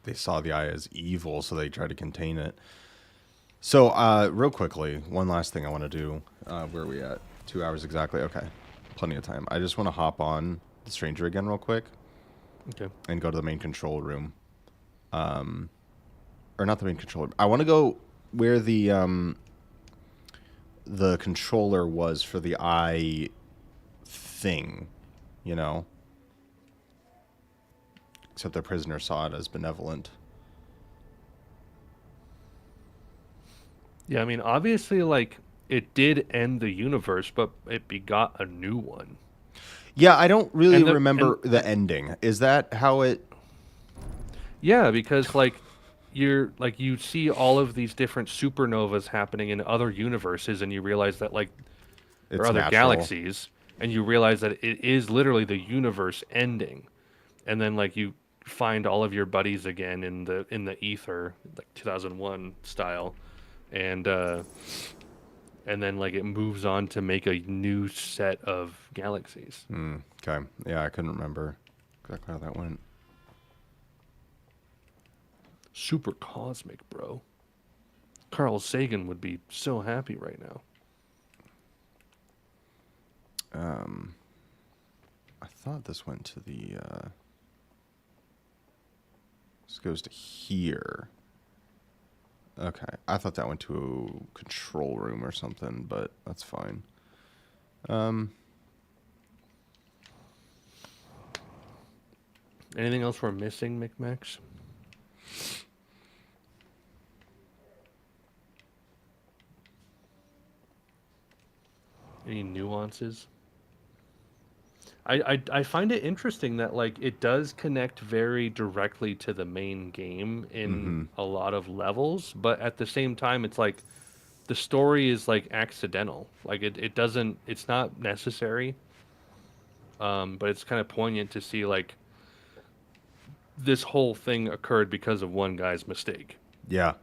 They saw the eye as evil, so they tried to contain it. So, real quickly, one last thing I want to do. Where are we at? 2 hours exactly? Okay. Plenty of time. I just want to hop on the Stranger again real quick. Okay. And go to the main control room. Or not the main control room. I want to go where the controller was for the eye thing, you know? Except the prisoner saw it as benevolent. Yeah, I mean, obviously, like, it did end the universe, but it begot a new one. Yeah, I don't really And remember the ending. Is that how it... Yeah, because, like, you see all of these different supernovas happening in other universes, and you realize that, like, there It's are other natural. galaxies, and you realize that it is literally the universe ending. And then, like, you find all of your buddies again in the ether, like 2001 style, and then, like, it moves on to make a new set of galaxies. Okay. Yeah, I couldn't remember exactly how that went. Super cosmic, bro. Carl Sagan would be so happy right now. I thought this went to the... This goes to here. Okay. I thought that went to a control room or something, but that's fine. Anything else we're missing, Micmacs? Any nuances? I find it interesting that, like, it does connect very directly to the main game in a lot of levels, but at the same time, it's like the story is, like, accidental. Like, it doesn't, it's not necessary, but it's kind of poignant to see, like, this whole thing occurred because of one guy's mistake. Yeah.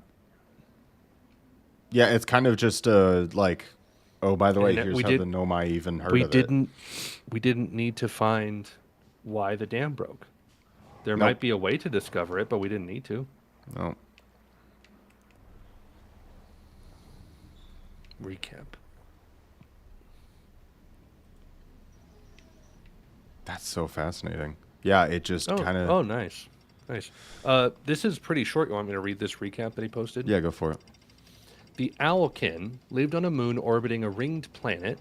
Yeah, it's kind of just like, oh, by the way, And here's how the Nomai even heard of it. We didn't need to find why the dam broke. There Nope. might be a way to discover it, but we didn't need to. No. Recap. That's so fascinating. Yeah, it just kind of... Oh, nice. Nice. This is pretty short. You want me to read this recap that he posted? Yeah, go for it. The Owlkin lived on a moon orbiting a ringed planet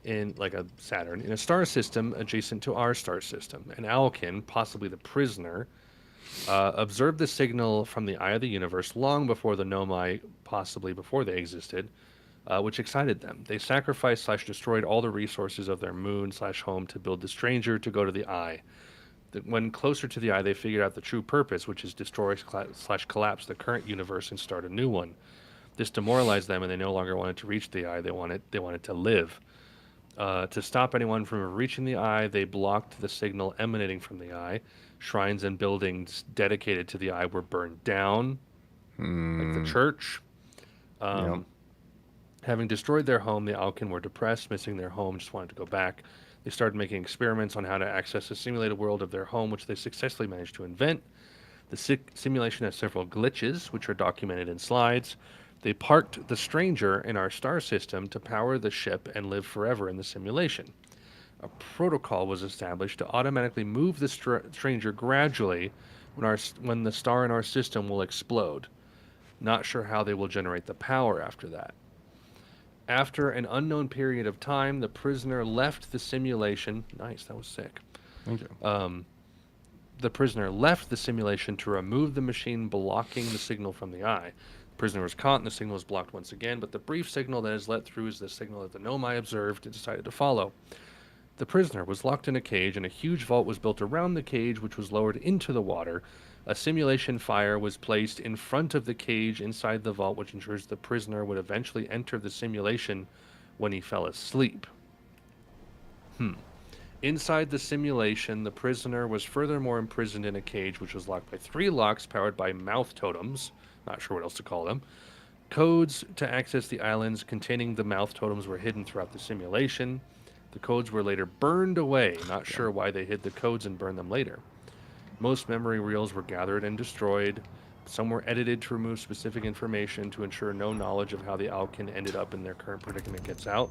in, like, a Saturn, in a star system adjacent to our star system. An Owlkin, possibly the prisoner, observed the signal from the eye of the universe long before the Nomai, possibly before they existed, which excited them. They sacrificed/destroyed all the resources of their moon/home to build the stranger to go to the eye. When closer to the eye, they figured out the true purpose, which is destroy/collapse the current universe and start a new one. This demoralized them, and they no longer wanted to reach the eye. They wanted to live. To stop anyone from reaching the eye, they blocked the signal emanating from the eye. Shrines and buildings dedicated to the eye were burned down, like the church. Yep. Having destroyed their home, the Alkin were depressed, missing their home, just wanted to go back. They started making experiments on how to access a simulated world of their home, which they successfully managed to invent. The simulation has several glitches, which are documented in slides. They parked the stranger in our star system to power the ship and live forever in the simulation. A protocol was established to automatically move the stranger gradually when the star in our system will explode. Not sure how they will generate the power after that. After an unknown period of time, the prisoner left the simulation. Nice, that was sick. Thank you. The prisoner left the simulation to remove the machine blocking the signal from the eye. The prisoner was caught and the signal was blocked once again, but the brief signal that is let through is the signal that the Nomai observed and decided to follow. The prisoner was locked in a cage, and a huge vault was built around the cage, which was lowered into the water. A simulation fire was placed in front of the cage inside the vault, which ensures the prisoner would eventually enter the simulation when he fell asleep. Inside the simulation, the prisoner was furthermore imprisoned in a cage which was locked by 3 locks powered by mouth totems. Not sure what else to call them. Codes to access the islands containing the mouth totems were hidden throughout the simulation. The codes were later burned away. Not sure why they hid the codes and burned them later. Most memory reels were gathered and destroyed. Some were edited to remove specific information to ensure no knowledge of how the Owlkin ended up in their current predicament gets out.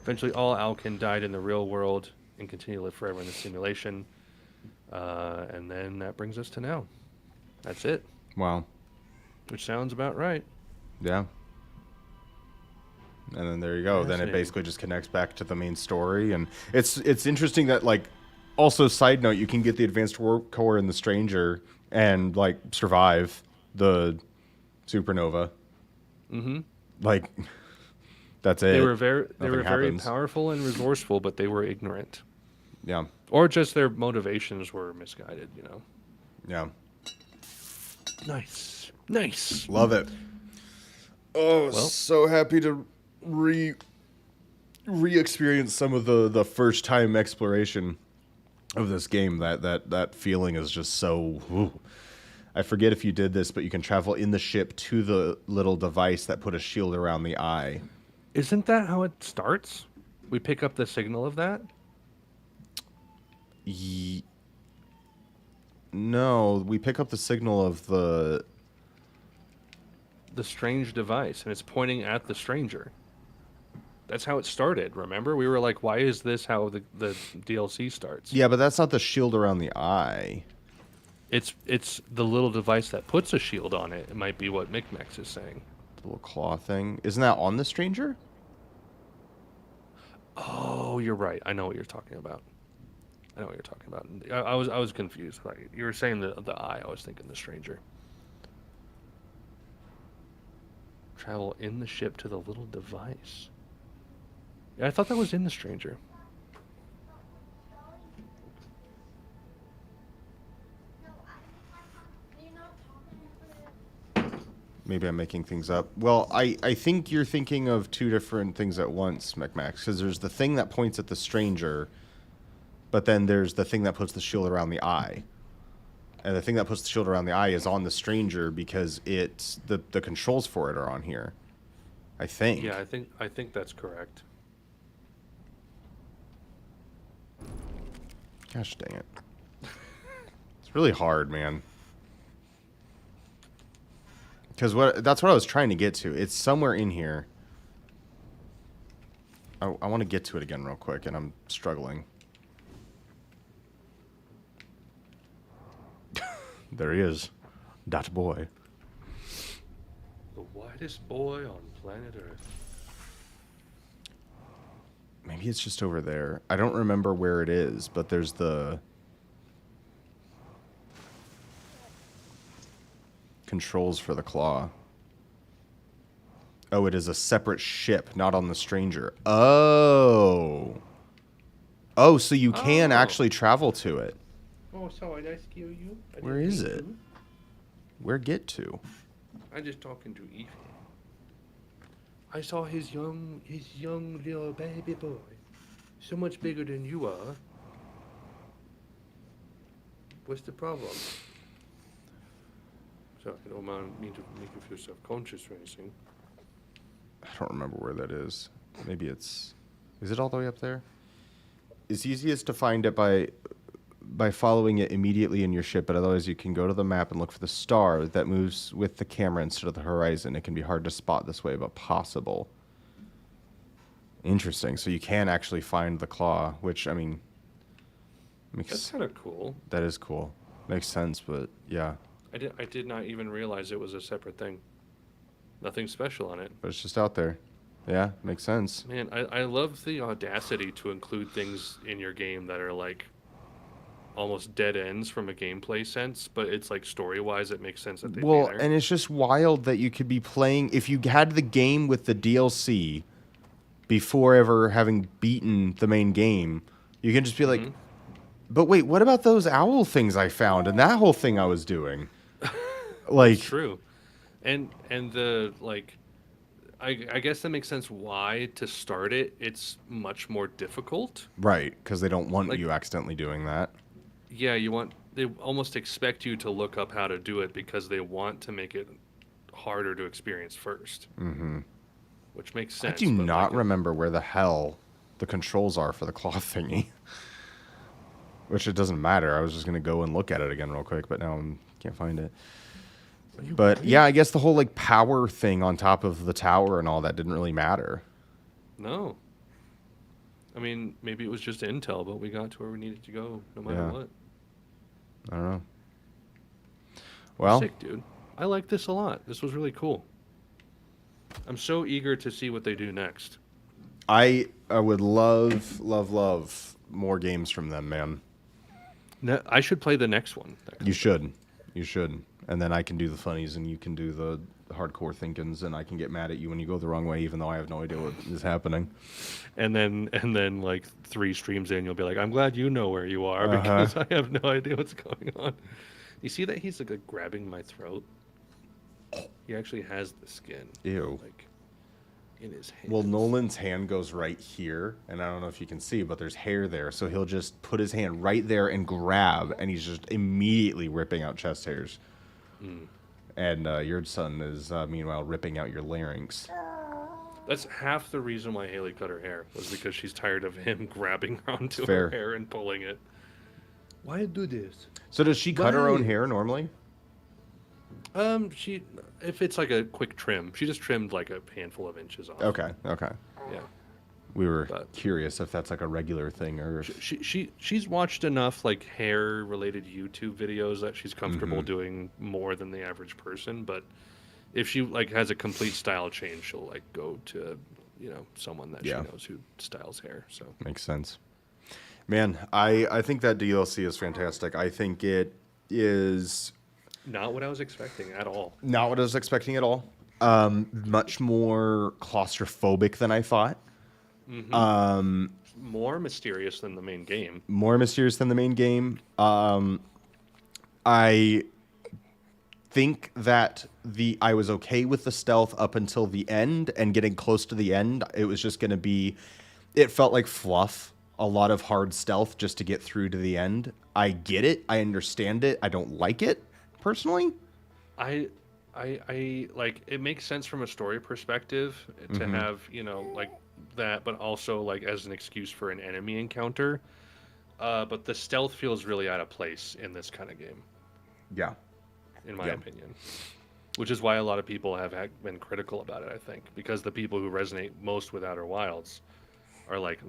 Eventually, all Owlkin died in the real world and continue to live forever in the simulation. And then that brings us to now. That's it. Wow. Which sounds about right. Yeah. And then there you go. Then it Fascinating. basically just connects back to the main story, and it's interesting that, like, also side note, you can get the advanced core in the Stranger and like survive the supernova. Mm-hmm. Like, that's it. They were very Nothing happens. powerful and resourceful, but they were ignorant, Yeah. or just their motivations were misguided. Yeah. Nice. Love it. Oh, Well- so happy to re-experience some of the first time exploration of this game. That feeling is just so. Ooh. I forget if you did this, but you can travel in the ship to the little device that put a shield around the eye. Isn't that how it starts? We pick up the signal of that. No, we pick up the signal of the. The strange device, and it's pointing at the stranger. That's how it started. Remember, we were like, "Why is this how the DLC starts?" Yeah, but that's not the shield around the eye. It's the little device that puts a shield on it. It might be what Micmax is saying. The little claw thing. Isn't that on the Stranger? Oh, you're right. I know what you're talking about. I was confused. Right. You were saying the eye. I was thinking the stranger. Travel in the ship to the little device. Yeah, I thought that was in the stranger. Maybe I'm making things up. Well, I think you're thinking of two different things at once, McMax, because there's the thing that points at the stranger, but then there's the thing that puts the shield around the eye. And the thing that puts the shield around the eye is on the stranger because it's the controls for it are on here. I think. Yeah, I think that's correct. Gosh dang it. It's really hard, man. Because that's what I was trying to get to. It's somewhere in here. I want to get to it again real quick, and I'm struggling. There he is. That boy. The whitest boy on planet Earth. Maybe it's just over there. I don't remember where it is, but there's the controls for the claw. Oh, it is a separate ship, not on the stranger. Oh, so you can actually travel to it. Oh, sorry, did I scare you? Where is it? Where get to? I'm just talking to Ethan. I saw his young little baby boy, so much bigger than you are. What's the problem? Sorry, I don't mean to make you feel self-conscious or anything. I don't remember where that is. Maybe it's... Is it all the way up there? It's easiest to find it by following it immediately in your ship, but otherwise you can go to the map and look for the star that moves with the camera instead of the horizon. It can be hard to spot this way, but possible. Interesting. So you can actually find the claw, which, I mean... That's kind of cool. That is cool. Makes sense, but yeah. I did not even realize it was a separate thing. Nothing special on it. But it's just out there. Yeah, makes sense. Man, I love the audacity to include things in your game that are like almost dead ends from a gameplay sense, but it's like story-wise it makes sense that they Well, be there. and it's just wild that you could be playing... If you had the game with the DLC before ever having beaten the main game, you can just be like, but wait, what about those owl things I found and that whole thing I was doing? Like, It's true. And the like I guess that makes sense why to start it it's much more difficult. right, because they don't want Like- you accidentally doing that. Yeah, they almost expect you to look up how to do it because they want to make it harder to experience first. Which makes I sense. do but, not like, remember where the hell the controls are for the cloth thingy. Which it doesn't matter. I was just going to go and look at it again real quick, but now I can't find it. But yeah, I guess the whole like power thing on top of the tower and all that didn't really matter. No. I mean, maybe it was just intel, but we got to where we needed to go no matter Yeah. what. I don't know. Well, Sick, dude. I like this a lot. This was really cool. I'm so eager to see what they do next. I would love more games from them, man. I should play the next one. You should. You should. And then I can do the funnies and you can do the hardcore thinkings and I can get mad at you when you go the wrong way even though I have no idea what is happening. And then like 3 streams in, you'll be like, I'm glad you know where you are because I have no idea what's going on. You see that he's like grabbing my throat? He actually has the skin. Ew. Like in his hand. Well, Nolan's hand goes right here, and I don't know if you can see, but there's hair there, so he'll just put his hand right there and grab, and he's just immediately ripping out chest hairs. And your son is, meanwhile, ripping out your larynx. That's half the reason why Haley cut her hair, was because she's tired of him grabbing onto Fair. her hair and pulling it. Why do this? So does she cut her own Why? hair normally? If it's like a quick trim, she just trimmed like a handful of inches off. Okay. Yeah. We were But- curious if that's like a regular thing or if... She's watched enough like hair related YouTube videos that she's comfortable doing more than the average person. But if she like has a complete style change, she'll like go to someone that she knows who styles hair. So Makes sense. Man, I think that DLC is fantastic. I think it is not what I was expecting at all. not what I was expecting at all. Much more claustrophobic than I thought. More mysterious than the main game. More mysterious than the main game. I think that I was okay with the stealth up until the end, and getting close to the end, it was just going to be... It felt like fluff. A lot of hard stealth just to get through to the end. I get it. I understand it. I don't like it, personally. I like it makes sense from a story perspective to have like that, but also like as an excuse for an enemy encounter. But the stealth feels really out of place in this kind of game, Yeah. in my opinion. Which is why a lot of people have been critical about it. I think because the people who resonate most with Outer Wilds are like,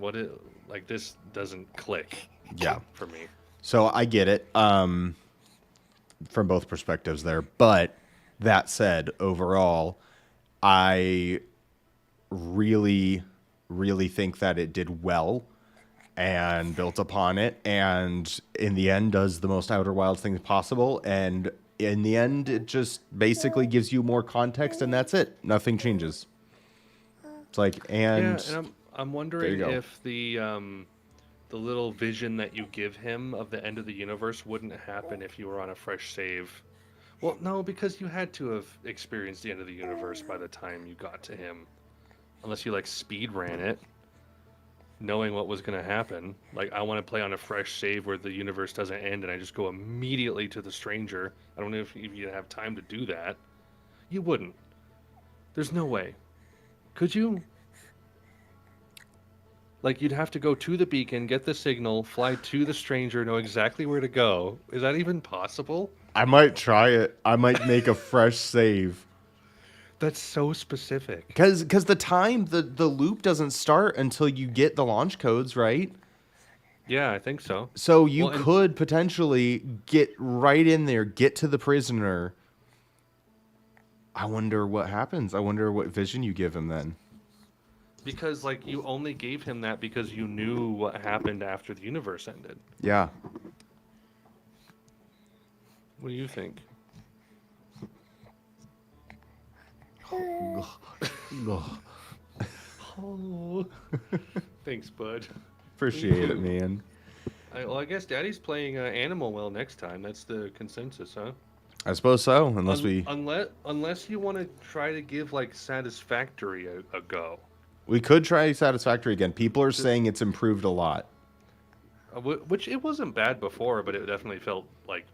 this doesn't click. Yeah. For me. So I get it from both perspectives there. But that said, overall, I really, really think that it did well and built upon it. And in the end, does the most Outer Wilds things possible. And in the end, it just basically gives you more context, and that's it. Nothing changes. It's like, and I'm wondering if the little vision that you give him of the end of the universe wouldn't happen if you were on a fresh save. Well, no, because you had to have experienced the end of the universe by the time you got to him. Unless you, like, speed ran it, knowing what was going to happen. Like, I want to play on a fresh save where the universe doesn't end and I just go immediately to the stranger. I don't know if you have time to do that. You wouldn't. There's no way. Could you? Like, you'd have to go to the beacon, get the signal, fly to the stranger, know exactly where to go. Is that even possible? I might try it. I might make a fresh save. That's so specific. Because the time, the loop doesn't start until you get the launch codes, right? Yeah, I think so. So you could potentially get right in there, get to the prisoner. I wonder what happens. I wonder what vision you give him then. Because, like, you only gave him that because you knew what happened after the universe ended. Yeah. What do you think? Oh. Thanks, bud. Appreciate it, man. I guess Daddy's playing Animal Well next time. That's the consensus, huh? I suppose so, unless we... Unless you want to try to give, like, Satisfactory a go. We could try Satisfactory again. People are saying it's improved a lot. Which it wasn't bad before, but it definitely felt like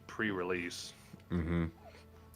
pre-release.